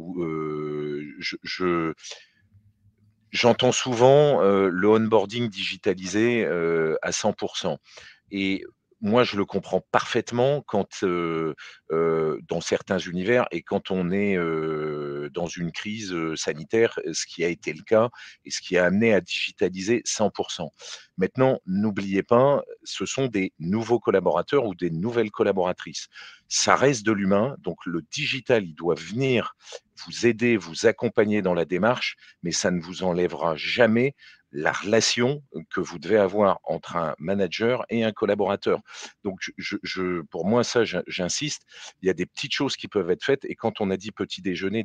j'entends souvent le onboarding digitalisé à 100%. Et moi, je le comprends parfaitement quand, dans certains univers et quand on est dans une crise sanitaire, ce qui a été le cas et ce qui a amené à digitaliser 100%. Maintenant, n'oubliez pas, ce sont des nouveaux collaborateurs ou des nouvelles collaboratrices. Ça reste de l'humain, donc le digital, il doit venir vous aider, vous accompagner dans la démarche, mais ça ne vous enlèvera jamais la relation que vous devez avoir entre un manager et un collaborateur. Donc, pour moi, ça, j'insiste, il y a des petites choses qui peuvent être faites. Et quand on a dit petit déjeuner,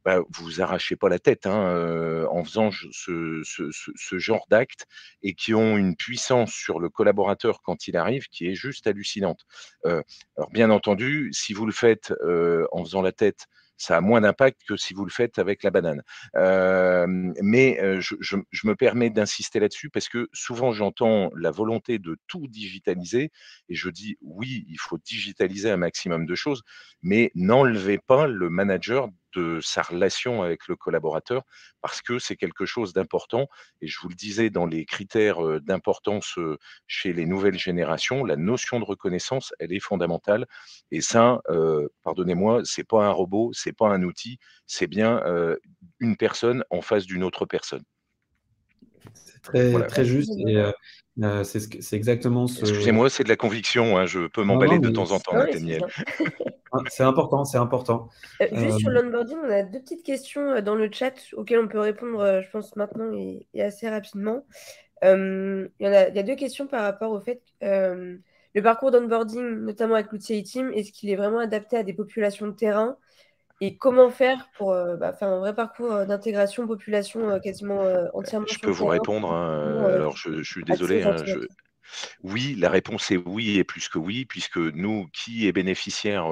bah, vous arrachez pas la tête hein, en faisant ce genre d'actes et qui ont une puissance sur le collaborateur quand il arrive qui est juste hallucinante. Alors bien entendu, si vous le faites, en faisant la tête, ça a moins d'impact que si vous le faites avec la banane. Mais je me permets d'insister là-dessus parce que souvent j'entends la volonté de tout digitaliser et je dis: «Oui, il faut digitaliser un maximum de choses, mais n'enlevez pas le manager de sa relation avec le collaborateur parce que c'est quelque chose d'important» et je vous le disais dans les critères, d'importance, chez les nouvelles générations, la notion de reconnaissance, elle est fondamentale et ça, pardonnez-moi, c'est pas un robot, c'est pas un outil, c'est bien, une personne en face d'une autre personne. C'est très, Voilà. très juste et c'est exactement ce… Excusez-moi, c'est de la conviction, hein, je peux Non, non, m'emballer de mais temps en temps, Non, mais c'est Nathaniel. bien. c'est important, c'est important. Juste Euh, sur l'onboarding, on a deux petites questions dans le chat auxquelles on peut répondre, je pense, maintenant et assez rapidement. Il y a deux questions par rapport au fait que le parcours d'onboarding, notamment avec l'outil A-Team, est-ce qu'il est vraiment adapté à des populations de terrain? Et comment faire pour faire un vrai parcours d'intégration population quasiment entièrement Je sur peux le vous terrain? répondre, hein, Comment alors je suis axer désolé, hein, l'intelligence? oui, la réponse est oui et plus que oui, puisque nous, qui est bénéficiaire,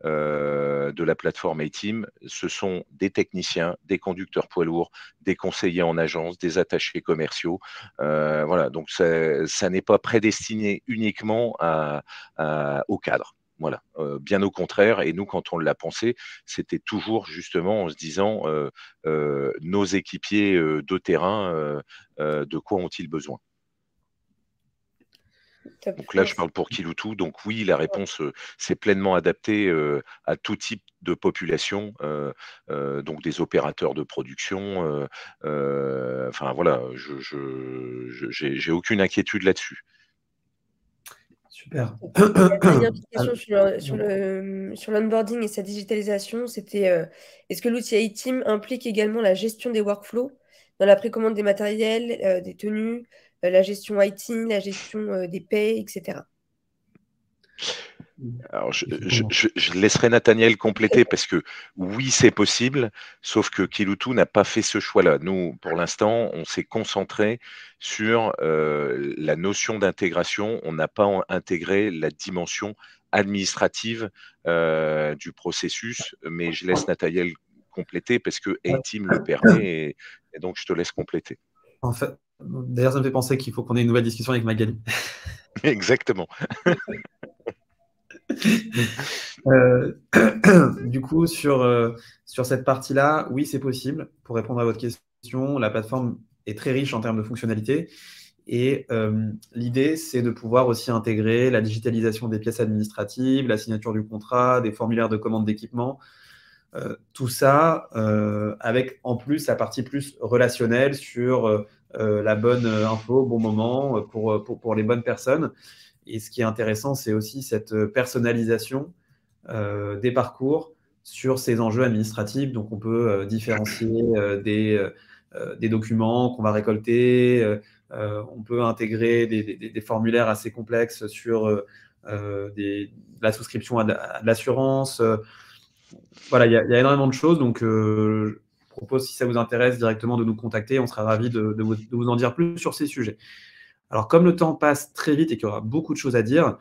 de la plateforme A-Team, ce sont des techniciens, des conducteurs poids lourds, des conseillers en agence, des attachés commerciaux, voilà, donc ça n'est pas prédestiné uniquement aux cadres. Voilà, bien au contraire et nous, quand on l'a pensé, c'était toujours justement en se disant, nos équipiers, de terrain, de quoi ont-ils besoin? Top, Donc là, je merci. parle pour Kiloutou. Donc oui, la réponse, c'est pleinement adapté, à tout type de population, donc des opérateurs de production, enfin voilà, j'ai aucune inquiétude là-dessus. Super. La dernière petite question Alors, sur l'onboarding et sa digitalisation, c'était est-ce que l'outil A-Team implique également la gestion des workflows dans la précommande des matériels, des tenues, la gestion IT, la gestion des paies, etc. Alors il faut comment… je laisserai Nathaniel compléter parce que oui, c'est possible, sauf que Kiloutou n'a pas fait ce choix-là. Nous, pour l'instant, on s'est concentré sur, la notion d'intégration. On n'a pas intégré la dimension administrative, du processus, mais je laisse Nathaniel compléter parce que A-Team le permet et donc je te laisse compléter. En fait, d'ailleurs, ça me fait penser qu'il faut qu'on ait une nouvelle discussion avec Magali. Exactement. Euh, du coup, sur cette partie-là, oui, c'est possible. Pour répondre à votre question, la plateforme est très riche en termes de fonctionnalités. Et l'idée, c'est de pouvoir aussi intégrer la digitalisation des pièces administratives, la signature du contrat, des formulaires de commande d'équipement. Tout ça avec en plus la partie plus relationnelle sur la bonne info au bon moment pour les bonnes personnes. Et ce qui est intéressant, c'est aussi cette personnalisation des parcours sur ces enjeux administratifs. Donc, on peut différencier des documents qu'on va récolter. On peut intégrer des formulaires assez complexes sur la souscription à de l'assurance. Voilà, il y a énormément de choses. Donc, je propose, si ça vous intéresse, directement de nous contacter. On sera ravis de vous en dire plus sur ces sujets. Alors, comme le temps passe très vite et qu'il y aura beaucoup de choses à dire,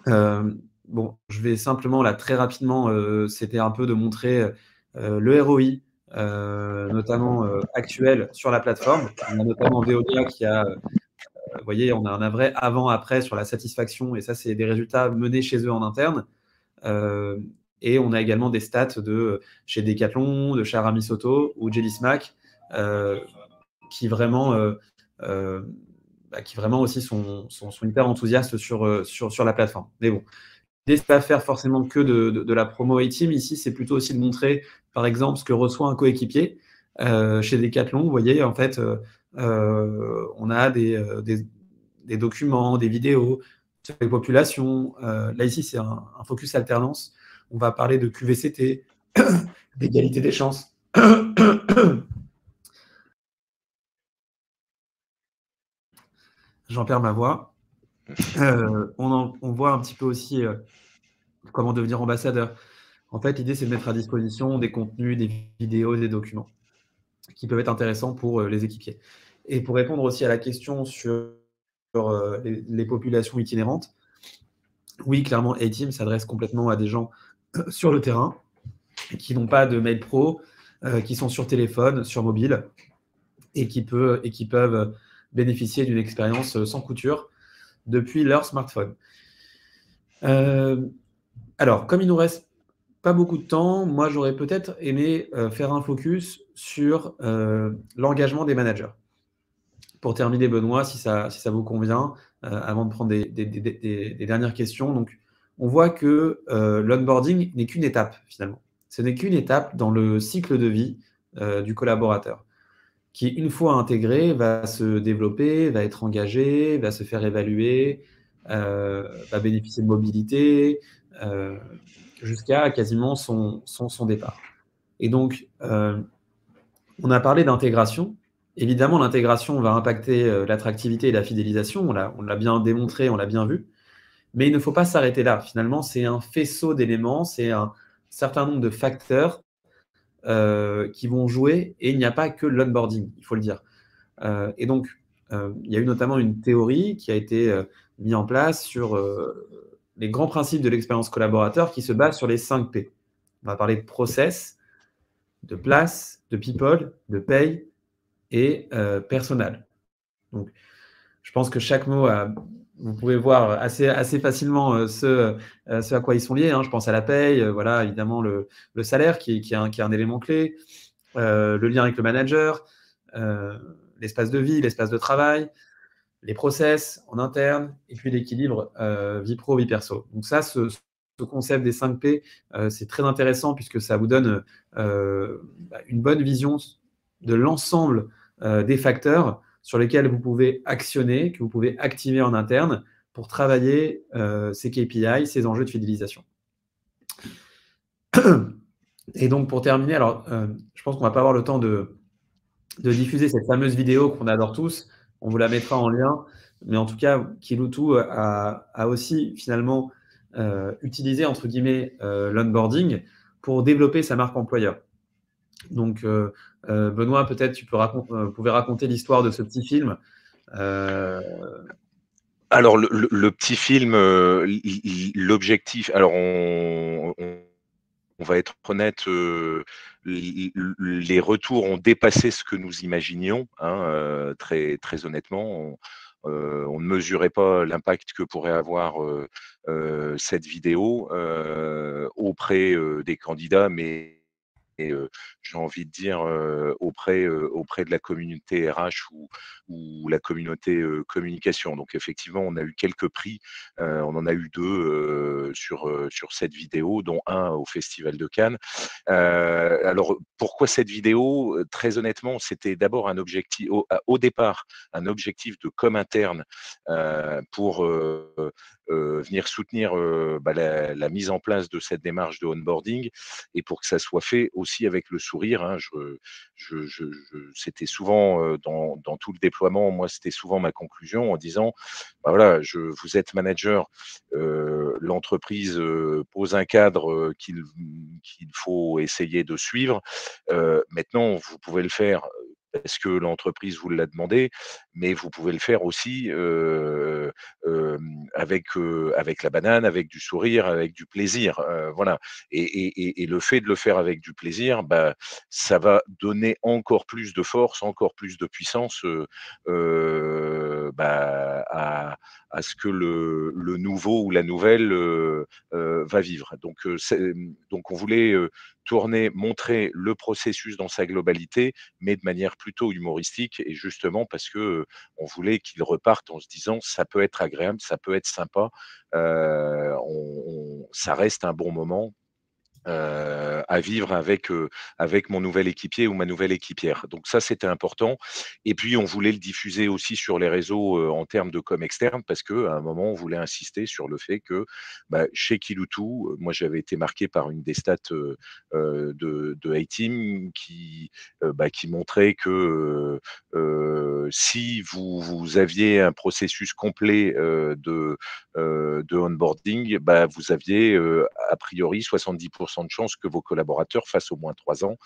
bon, je vais simplement, là, très rapidement, c'était un peu de montrer le ROI, notamment actuel sur la plateforme. On a notamment Veolia qui a, vous voyez, on a un vrai avant-après sur la satisfaction, et ça, c'est des résultats menés chez eux en interne. Et on a également des stats chez Decathlon, de chez Aramis Auto ou Jelly Smack, qui vraiment aussi sont hyper enthousiastes sur la plateforme. Mais bon, l'idée, c'est pas faire forcément que de la promo A-Team. Ici, c'est plutôt aussi de montrer, par exemple, ce que reçoit un coéquipier. Chez Decathlon, vous voyez, en fait, on a des documents, des vidéos sur les populations. Là, ici, c'est un focus alternance. On va parler de QVCT, d'égalité des chances. J'en perds ma voix. On voit un petit peu aussi comment devenir ambassadeur. En fait, l'idée, c'est de mettre à disposition des contenus, des vidéos, des documents qui peuvent être intéressants pour les équipiers. Et pour répondre aussi à la question sur les populations itinérantes, oui, clairement, A-Team s'adresse complètement à des gens sur le terrain qui n'ont pas de mail pro, qui sont sur téléphone, sur mobile, et qui peuvent bénéficier d'une expérience sans couture depuis leur smartphone. Alors, comme il nous reste pas beaucoup de temps, moi j'aurais peut-être aimé faire un focus sur l'engagement des managers. Pour terminer, Benoît, si ça vous convient, avant de prendre des dernières questions. Donc, on voit que l'onboarding n'est qu'une étape finalement. Ce n'est qu'une étape dans le cycle de vie du collaborateur, qui, une fois intégré, va se développer, va être engagé, va se faire évaluer, va bénéficier de mobilité, jusqu'à quasiment son départ. Et donc, on a parlé d'intégration. Évidemment, l'intégration va impacter l'attractivité et la fidélisation. On l'a bien démontré, on l'a bien vu. Mais il ne faut pas s'arrêter là. Finalement, c'est un faisceau d'éléments, c'est un certain nombre de facteurs qui vont jouer, et il n'y a pas que l'onboarding, il faut le dire. Et donc, il y a eu notamment une théorie qui a été mise en place sur les grands principes de l'expérience collaborateur qui se base sur les 5 P. On va parler de process, de place, de people, de pay et personnel. Donc, je pense que chaque mot, vous pouvez voir assez facilement ce à quoi ils sont liés. Hein. Je pense à la paye, voilà, évidemment le salaire qui est un élément clé, le lien avec le manager, l'espace de vie, l'espace de travail, les process en interne, et puis l'équilibre vie pro, vie perso. Donc ça, ce concept des 5 P, c'est très intéressant puisque ça vous donne une bonne vision de l'ensemble des facteurs sur lesquels vous pouvez actionner, que vous pouvez activer en interne pour travailler ces KPI, ces enjeux de fidélisation. Et donc, pour terminer, alors, je pense qu'on ne va pas avoir le temps de diffuser cette fameuse vidéo qu'on adore tous. On vous la mettra en lien. Mais en tout cas, Kiloutou a aussi finalement utilisé, entre guillemets, l'onboarding pour développer sa marque employeur. Donc, Benoît, peut-être tu pouvais raconter l'histoire de ce petit film. Alors, le petit film, l'objectif, alors on va être honnête, les retours ont dépassé ce que nous imaginions, hein, très, très honnêtement. On ne mesurait pas l'impact que pourrait avoir cette vidéo auprès des candidats, mais j'ai envie de dire auprès de la communauté RH ou la communauté communication. Donc effectivement, on a eu quelques prix, on en a eu 2 sur cette vidéo, dont un au Festival de Cannes. Alors pourquoi cette vidéo? Très honnêtement, c'était d'abord un objectif au départ, un objectif de com interne pour venir soutenir la mise en place de cette démarche de onboarding, et pour que ça soit fait aussi avec le sourire. Hein. C'était souvent dans tout le déploiement, moi c'était souvent ma conclusion en disant bah voilà, vous êtes manager, l'entreprise pose un cadre qu'il faut essayer de suivre. Maintenant, vous pouvez le faire parce que l'entreprise vous l'a demandé, mais vous pouvez le faire aussi avec la banane, avec du sourire, avec du plaisir. Voilà. Et le fait de le faire avec du plaisir, bah, ça va donner encore plus de force, encore plus de puissance à ce que le nouveau ou la nouvelle va vivre. Donc on voulait montrer le processus dans sa globalité, mais de manière plutôt humoristique, et justement parce que on voulait qu'il reparte en se disant ça peut être agréable, ça peut être sympa, ça reste un bon moment à vivre avec mon nouvel équipier ou ma nouvelle équipière. Donc ça, c'était important. Et puis, on voulait le diffuser aussi sur les réseaux en termes de com externe, parce qu'à un moment, on voulait insister sur le fait que chez Kiloutou, moi, j'avais été marqué par une des stats de A-Team qui montrait que si vous aviez un processus complet de onboarding, vous aviez a priori 70% 50% de chances que vos collaborateurs fassent au moins 3 ans.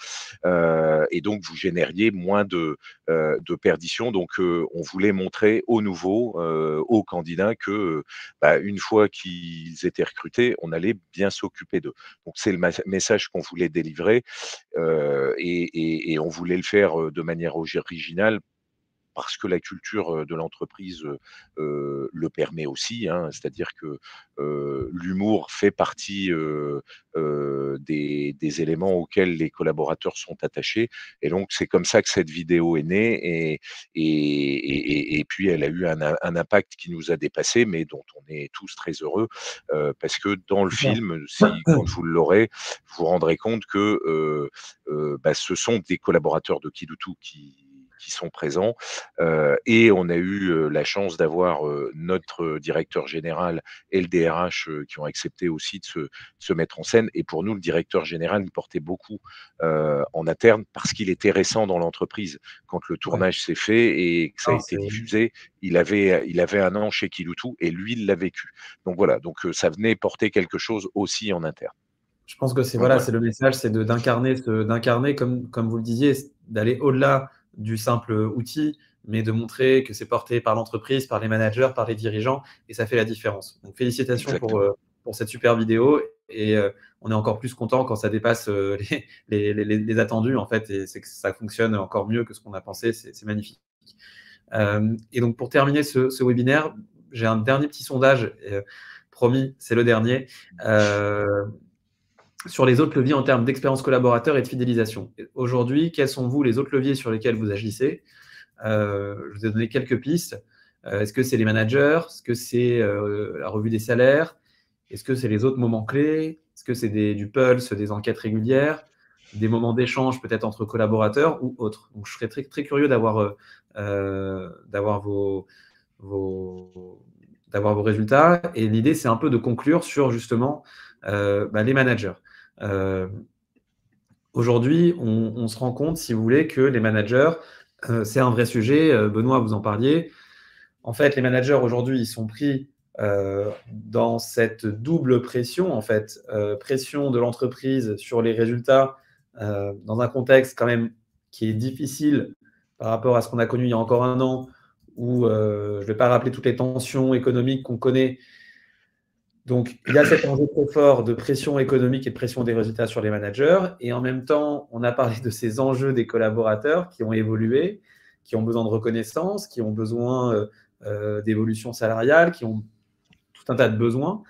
Et donc, vous génériez moins de perdition. Donc, on voulait montrer aux nouveaux, aux candidats que, une fois qu'ils étaient recrutés, on allait bien s'occuper d'eux. Donc, c'est le message qu'on voulait délivrer, et on voulait le faire de manière originale parce que la culture de l'entreprise le permet aussi, hein. C'est-à-dire que l'humour fait partie des éléments auxquels les collaborateurs sont attachés. Et donc, c'est comme ça que cette vidéo est née. Et puis, elle a eu un impact qui nous a dépassés, mais dont on est tous très heureux, parce que dans le Super. film, quand vous l'aurez, vous vous rendrez compte que ce sont des collaborateurs de Kiloutou qui sont présents. Et on a eu la chance d'avoir notre directeur général et le DRH qui ont accepté aussi de se mettre en scène. Et pour nous, le directeur général, il portait beaucoup en interne parce qu'il était récent dans l'entreprise. Quand le tournage s'est fait et que ça a été diffusé, il avait 1 an chez Kiloutou et lui, il l'a vécu. Donc voilà, donc ça venait porter quelque chose aussi en interne. Je pense que c'est Donc, voilà. c'est le message, c'est d'incarner, comme vous le disiez, d'aller au-delà du simple outil, mais de montrer que c'est porté par l'entreprise, par les managers, par les dirigeants, et ça fait la différence. Donc félicitations pour cette super vidéo, et on est encore plus content quand ça dépasse les attendus, en fait, et c'est que ça fonctionne encore mieux que ce qu'on a pensé, c'est magnifique. Et donc pour terminer ce webinaire, j'ai un dernier petit sondage, promis, c'est le dernier. Sur les autres leviers en termes d'expérience collaborateur et de fidélisation. Aujourd'hui, quels sont vous les autres leviers sur lesquels vous agissez? Je vous ai donné quelques pistes. Est-ce que c'est les managers? Est-ce que c'est la revue des salaires? Est-ce que c'est les autres moments clés? Est-ce que c'est du pulse, des enquêtes régulières, des moments d'échange peut-être entre collaborateurs ou autres? Donc, je serais très, très curieux d'avoir vos résultats. Et l'idée, c'est un peu de conclure sur justement les managers. Aujourd'hui, on se rend compte, si vous voulez, que les managers, c'est un vrai sujet. Benoît, vous en parliez. En fait, les managers aujourd'hui, ils sont pris dans cette double pression, en fait, pression de l'entreprise sur les résultats, dans un contexte quand même qui est difficile par rapport à ce qu'on a connu il y a encore 1 an, où je ne vais pas rappeler toutes les tensions économiques qu'on connaît. Donc, il y a cet enjeu très fort de pression économique et de pression des résultats sur les managers. Et en même temps, on a parlé de ces enjeux des collaborateurs qui ont évolué, qui ont besoin de reconnaissance, qui ont besoin d'évolution salariale, qui ont tout un tas de besoins.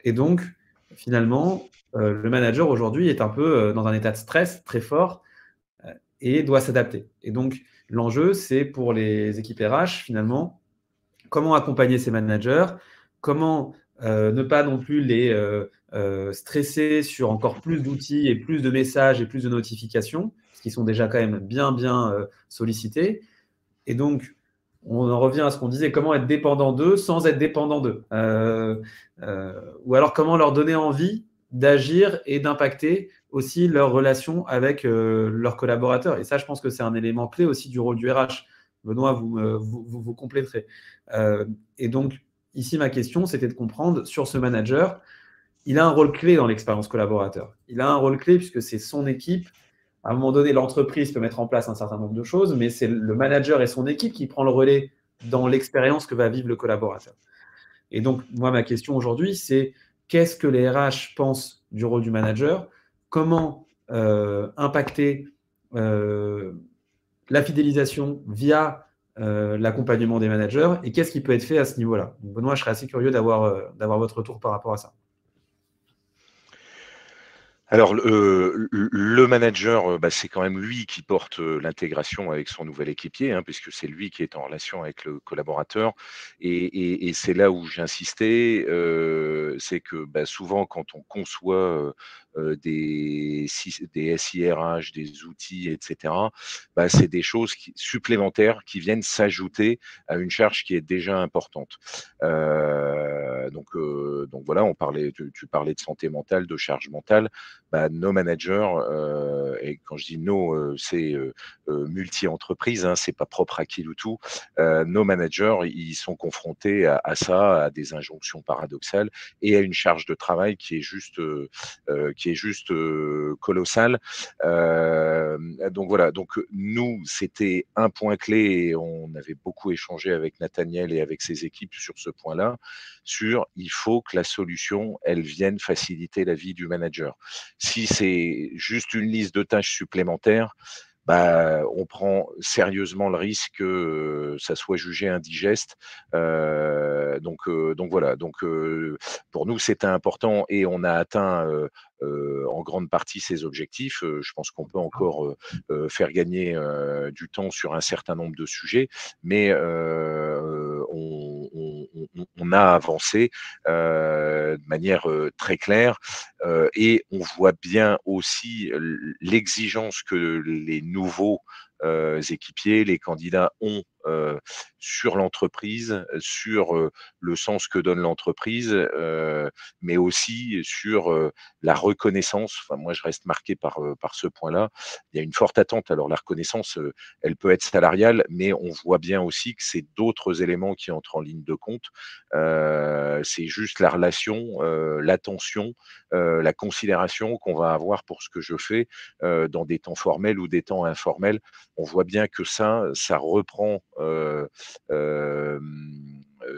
Et donc, finalement, le manager aujourd'hui est un peu dans un état de stress très fort et doit s'adapter. Et donc, l'enjeu, c'est pour les équipes RH, finalement, comment accompagner ces managers, comment ne pas non plus les stresser sur encore plus d'outils et plus de messages et plus de notifications, parce qu'ils sont déjà quand même bien sollicités. Et donc, on en revient à ce qu'on disait, comment être dépendant d'eux sans être dépendant d'eux. Ou alors, comment leur donner envie d'agir et d'impacter aussi leur relation avec leurs collaborateurs. Et ça, je pense que c'est un élément clé aussi du rôle du RH. Benoît, vous compléterez. Et donc, ici, ma question, c'était de comprendre, sur ce manager, il a un rôle clé dans l'expérience collaborateur. Il a un rôle clé puisque c'est son équipe. À un moment donné, l'entreprise peut mettre en place un certain nombre de choses, mais c'est le manager et son équipe qui prend le relais dans l'expérience que va vivre le collaborateur. Et donc, moi, ma question aujourd'hui, c'est qu'est-ce que les RH pensent du rôle du manager? Comment impacter la fidélisation via l'accompagnement des managers et qu'est-ce qui peut être fait à ce niveau-là? Benoît, je serais assez curieux d'avoir votre retour par rapport à ça. Alors, le manager, c'est quand même lui qui porte l'intégration avec son nouvel équipier, hein, puisque c'est lui qui est en relation avec le collaborateur. Et c'est là où j'insistais, c'est que souvent, quand on conçoit des SIRH, des outils, etc., c'est des choses supplémentaires qui viennent s'ajouter à une charge qui est déjà importante. Donc voilà, tu parlais de santé mentale, de charge mentale. nos managers, et quand je dis nos, c'est multi-entreprise, hein, c'est pas propre à Kiloutou, nos managers, ils sont confrontés à ça, à des injonctions paradoxales et à une charge de travail qui est juste colossale. Donc voilà, donc nous, c'était un point clé et on avait beaucoup échangé avec Nathaniel et avec ses équipes sur ce point-là, il faut que la solution, elle vienne faciliter la vie du manager. Si c'est juste une liste de tâches supplémentaires, on prend sérieusement le risque que ça soit jugé indigeste. Donc voilà. Donc pour nous, c'était important et on a atteint en grande partie ces objectifs. Je pense qu'on peut encore faire gagner du temps sur un certain nombre de sujets, mais on a avancé de manière très claire et on voit bien aussi l'exigence que les nouveaux équipiers, les candidats ont sur l'entreprise, sur le sens que donne l'entreprise, mais aussi sur la reconnaissance. Enfin, moi, je reste marqué par ce point-là. Il y a une forte attente. Alors, la reconnaissance, elle peut être salariale, mais on voit bien aussi que c'est d'autres éléments qui entrent en ligne de compte. C'est juste la relation, l'attention, la considération qu'on va avoir pour ce que je fais dans des temps formels ou des temps informels. On voit bien que ça reprend,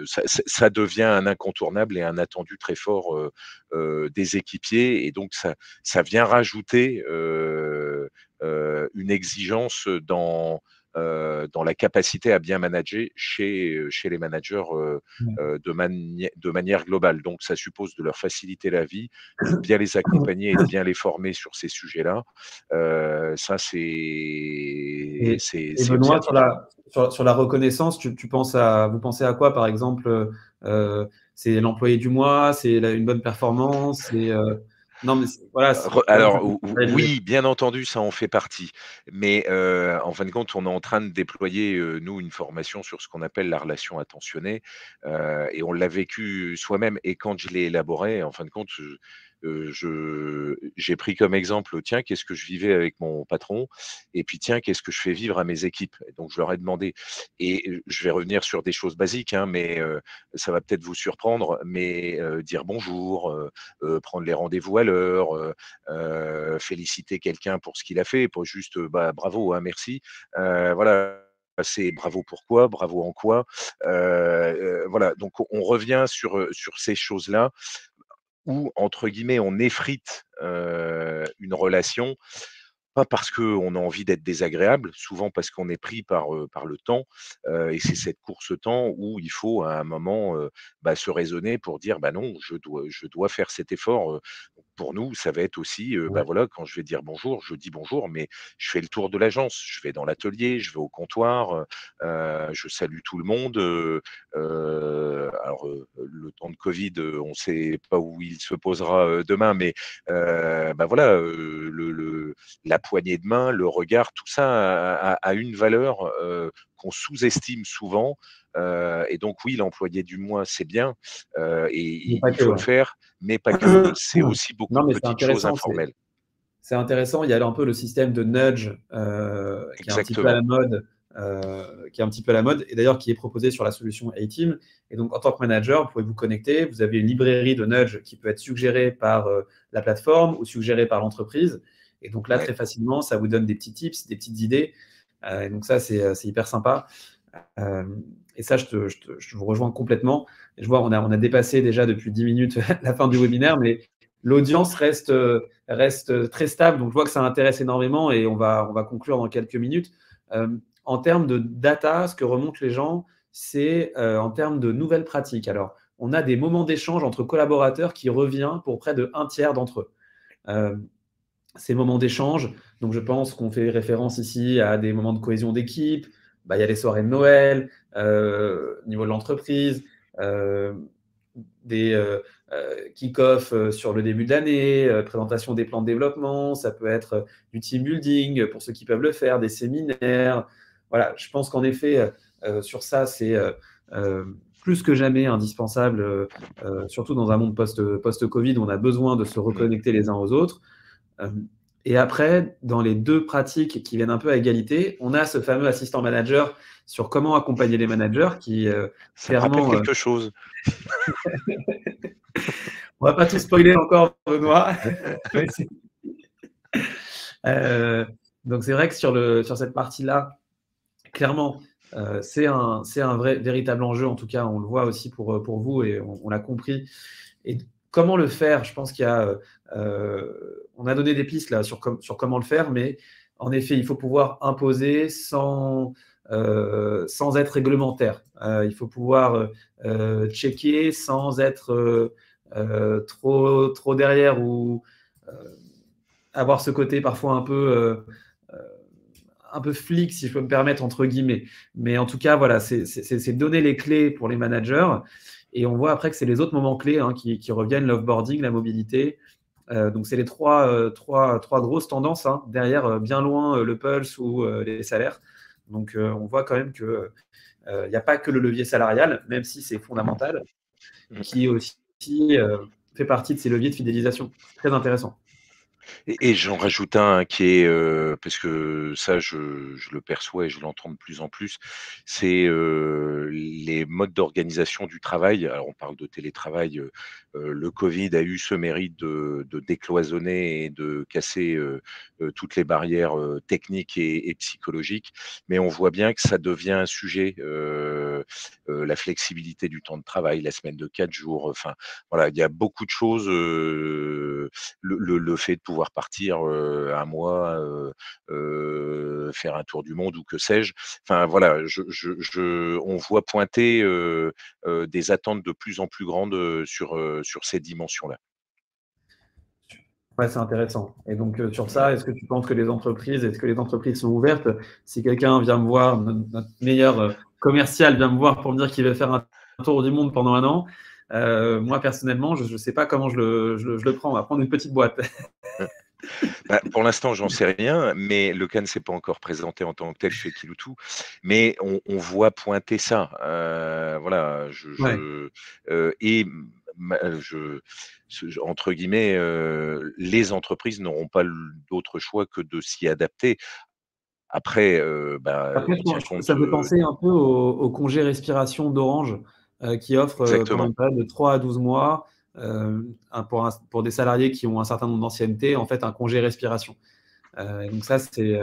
ça devient un incontournable et un attendu très fort des équipiers. Et donc, ça vient rajouter une exigence dans la capacité à bien manager chez les managers de manière globale. Donc, ça suppose de leur faciliter la vie, de bien les accompagner et de bien les former sur ces sujets-là. Ça, Et c'est Benoît, bien. sur la reconnaissance, vous pensez à quoi, par exemple? C'est l'employé du mois, c'est une bonne performance, non, mais voilà. Alors oui, bien entendu, ça en fait partie. Mais en fin de compte, on est en train de déployer, nous, une formation sur ce qu'on appelle la relation attentionnée, et on l'a vécu soi-même. Et quand je l'ai élaboré, en fin de compte, j'ai pris comme exemple, tiens, qu'est-ce que je vivais avec mon patron? Et puis tiens, qu'est-ce que je fais vivre à mes équipes? Et donc je leur ai demandé, et je vais revenir sur des choses basiques, hein, mais ça va peut-être vous surprendre, mais dire bonjour, prendre les rendez-vous à l'heure, féliciter quelqu'un pour ce qu'il a fait, pas juste bravo, hein, merci. Voilà. C'est bravo pourquoi, bravo en quoi. Voilà, donc on revient sur ces choses-là où, entre guillemets, on effrite une relation, pas parce qu'on a envie d'être désagréable, souvent parce qu'on est pris par le temps, et c'est cette course au temps où il faut à un moment se raisonner pour dire non, je dois faire cet effort. Pour nous, ça va être aussi, voilà, quand je vais dire bonjour, je dis bonjour, mais je fais le tour de l'agence, je vais dans l'atelier, je vais au comptoir, je salue tout le monde. Alors, le temps de Covid, on ne sait pas où il se posera demain, mais voilà, la poignée de main, le regard, tout ça a une valeur qu'on sous-estime souvent. Et donc oui, l'employé du mois, c'est bien, et il faut le faire, mais pas que. C'est aussi beaucoup de petites choses informelles. C'est intéressant. Il y a un peu le système de nudge qui est un petit peu à la mode. Et d'ailleurs qui est proposé sur la solution A-Team. Et donc, en tant que manager, vous pouvez vous connecter. Vous avez une librairie de nudge qui peut être suggérée par la plateforme ou suggérée par l'entreprise. Et donc là, très facilement, ça vous donne des petits tips, des petites idées. Et donc ça, c'est hyper sympa. Et ça, je vous rejoins complètement. Et je vois, on a dépassé déjà depuis 10 minutes la fin du webinaire, mais l'audience reste très stable. Donc, je vois que ça intéresse énormément et on va conclure dans quelques minutes. En termes de data, ce que remontent les gens, c'est en termes de nouvelles pratiques. Alors, on a des moments d'échange entre collaborateurs qui revient pour près de 1/3 d'entre eux. Ces moments d'échange, donc je pense qu'on fait référence ici à des moments de cohésion d'équipe. Il y a les soirées de Noël, au niveau de l'entreprise, des kick-off sur le début de l'année, présentation des plans de développement, ça peut être du team building pour ceux qui peuvent le faire, des séminaires. Voilà, je pense qu'en effet, sur ça, c'est plus que jamais indispensable, surtout dans un monde post-Covid où on a besoin de se reconnecter les uns aux autres. Et après, dans les deux pratiques qui viennent un peu à égalité, on a ce fameux assistant manager sur comment accompagner les managers qui Ça me rappelle clairement... quelque chose. on va pas tout spoiler encore, Benoît. Donc c'est vrai que sur cette partie-là, clairement, c'est un véritable enjeu. En tout cas, on le voit aussi pour vous et on l'a compris. Et comment le faire? Je pense on a donné des pistes là sur comment le faire, mais en effet, il faut pouvoir imposer sans être réglementaire. Il faut pouvoir checker sans être trop derrière ou avoir ce côté parfois un peu flic, si je peux me permettre, entre guillemets. Mais en tout cas, voilà, c'est donner les clés pour les managers. Et on voit après que c'est les autres moments clés qui reviennent, l'offboarding, la mobilité. Donc, c'est les trois grosses tendances. Derrière, bien loin, le pulse ou les salaires. Donc, on voit quand même qu'il n'y a pas que le levier salarial, même si c'est fondamental, qui aussi fait partie de ces leviers de fidélisation. Très intéressant. Et j'en rajoute un qui est, parce que ça je le perçois et je l'entends de plus en plus, c'est, les modes d'organisation du travail. Alors on parle de télétravail, le covid a eu ce mérite de décloisonner et de casser, toutes les barrières, techniques et psychologiques. Mais on voit bien que ça devient un sujet, la flexibilité du temps de travail, la semaine de 4 jours, enfin voilà, il y a beaucoup de choses, le fait de pouvoir partir, 1 mois, faire un tour du monde ou que sais-je. Enfin voilà, on voit pointer, des attentes de plus en plus grandes, sur ces dimensions-là. Ouais, c'est intéressant. Et donc, sur ça, est-ce que tu penses que les entreprises sont ouvertes? Si quelqu'un vient me voir, notre meilleur commercial vient me voir pour me dire qu'il veut faire un tour du monde pendant 1 an, moi, personnellement, je ne sais pas comment je le prends. On va prendre une petite boîte. Bah, pour l'instant, j'en sais rien, mais le cas ne s'est pas encore présenté en tant que tel chez Kiloutou, mais on voit pointer ça. Voilà, Ouais. et ma entre guillemets, les entreprises n'auront pas d'autre choix que de s'y adapter. Après, bah, Après, on tient compte, ça me fait penser un peu au congé respiration d'Orange, qui offre pendant exactement. une période de 3 à 12 mois, pour des salariés qui ont un certain nombre d'ancienneté, en fait, un congé respiration. Et donc ça, c'est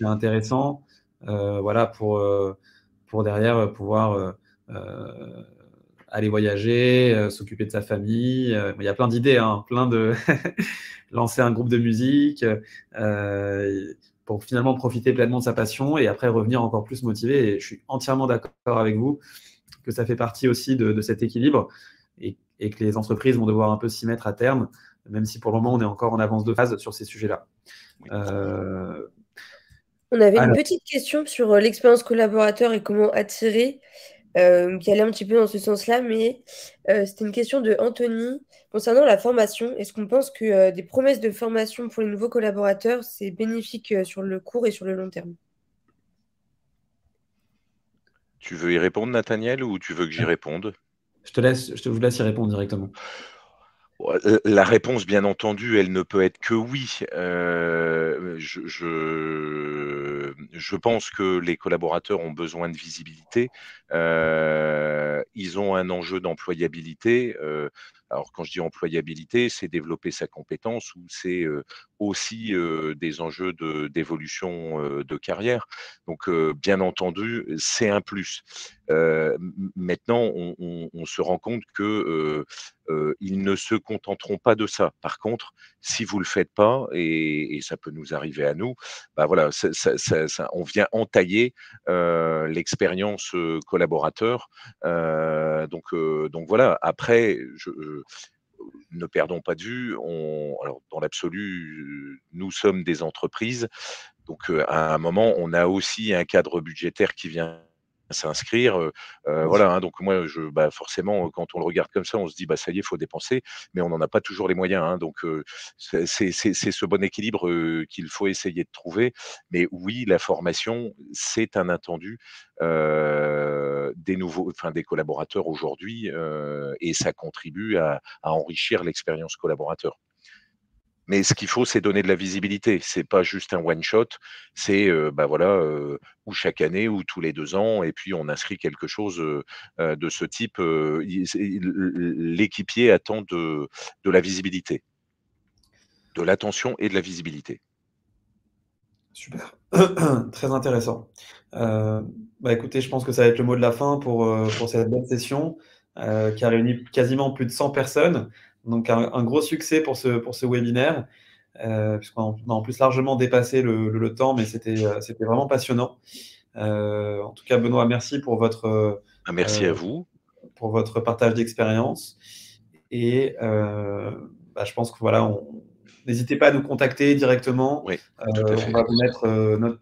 intéressant, voilà, pour derrière pouvoir aller voyager, s'occuper de sa famille. Il y a plein d'idées, plein de lancer un groupe de musique pour finalement profiter pleinement de sa passion et après revenir encore plus motivé. Et je suis entièrement d'accord avec vous que ça fait partie aussi de cet équilibre et que les entreprises vont devoir un peu s'y mettre à terme, même si pour le moment on est encore en avance de phase sur ces sujets-là. On avait une Alors, petite question sur l'expérience collaborateur et comment attirer, qui allait un petit peu dans ce sens-là, mais c'était une question de Anthony concernant la formation. Est-ce qu'on pense que des promesses de formation pour les nouveaux collaborateurs, c'est bénéfique sur le court et sur le long terme? Tu veux y répondre, Nathaniel, ou tu veux que j'y réponde? je vous laisse y répondre directement. Ouais, la réponse, bien entendu, elle ne peut être que oui. Je pense que les collaborateurs ont besoin de visibilité. Ils ont un enjeu d'employabilité. Alors quand je dis employabilité, c'est développer sa compétence ou c'est, aussi, des enjeux d'évolution, de carrière. Donc, bien entendu, c'est un plus. Maintenant, on se rend compte que, ils ne se contenteront pas de ça. Par contre, si vous le faites pas, et ça peut nous arriver à nous, bah voilà, on vient entailler l'expérience collaborateur. Donc voilà. Après, ne perdons pas de vue. Alors dans l'absolu, nous sommes des entreprises. Donc, à un moment, on a aussi un cadre budgétaire qui vient s'inscrire. Bien sûr. Voilà, donc moi, bah, forcément, quand on le regarde comme ça, on se dit: «Bah, ça y est, il faut dépenser», mais on n'en a pas toujours les moyens, donc c'est ce bon équilibre, qu'il faut essayer de trouver. Mais oui, la formation, c'est un attendu, des nouveaux enfin, des collaborateurs aujourd'hui, et ça contribue à enrichir l'expérience collaborateur. Mais ce qu'il faut, c'est donner de la visibilité. C'est pas juste un one shot. C'est ou chaque année ou tous les 2 ans, et puis on inscrit quelque chose de ce type. L'équipier attend de la visibilité, de l'attention et de la visibilité. Super, très intéressant. Écoutez, je pense que ça va être le mot de la fin pour cette belle session qui a réuni quasiment plus de 100 personnes. Donc un gros succès pour ce webinaire, puisqu'on a en plus largement dépassé le temps, mais c'était vraiment passionnant. En tout cas, Benoît, merci pour Merci à vous. pour votre partage d'expérience. Et je pense que voilà, n'hésitez pas à nous contacter directement. Oui, tout à fait. On va vous mettre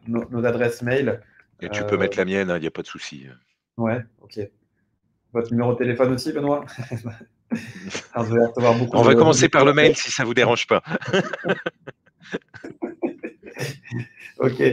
nos adresses mail. Et tu peux mettre la mienne, il n'y a pas de souci. Ouais, ok. Votre numéro de téléphone aussi, Benoît? Alors, je vais recevoir beaucoup On va de commencer par le mail si ça ne vous dérange pas. Ok,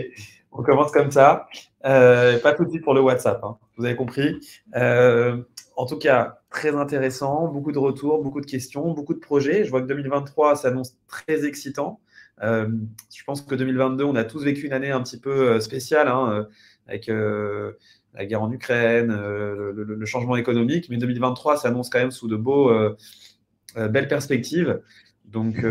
on commence comme ça. Pas tout de suite pour le WhatsApp, hein. Vous avez compris. En tout cas, très intéressant, beaucoup de retours, beaucoup de questions, beaucoup de projets. Je vois que 2023 s'annonce très excitant. Je pense que 2022, on a tous vécu une année un petit peu spéciale, hein, avec la guerre en Ukraine, le changement économique. Mais 2023 s'annonce quand même sous de belles perspectives. Donc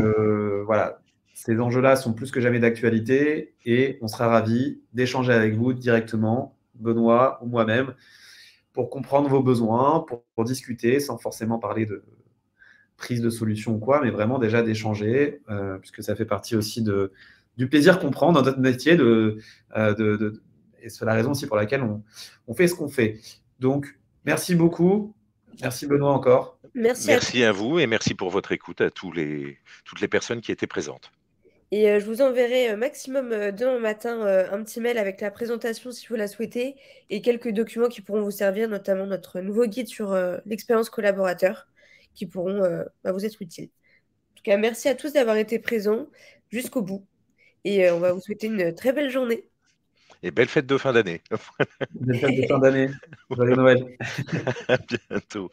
voilà, ces enjeux-là sont plus que jamais d'actualité et on sera ravis d'échanger avec vous directement, Benoît ou moi-même, pour comprendre vos besoins, pour discuter sans forcément parler de prise de solution ou quoi, mais vraiment déjà d'échanger, puisque ça fait partie aussi du plaisir qu'on prend dans notre métier et c'est la raison aussi pour laquelle on fait ce qu'on fait. Donc, merci beaucoup. Merci Benoît encore. Merci à vous et merci pour votre écoute à toutes les personnes qui étaient présentes. Et je vous enverrai maximum demain matin un petit mail avec la présentation si vous la souhaitez et quelques documents qui pourront vous servir, notamment notre nouveau guide sur l'expérience collaborateur qui pourront vous être utiles. En tout cas, merci à tous d'avoir été présents jusqu'au bout et on va vous souhaiter une très belle journée. Et belle fête de fin d'année. Belle fête de fin d'année. Joyeux Noël. À bientôt.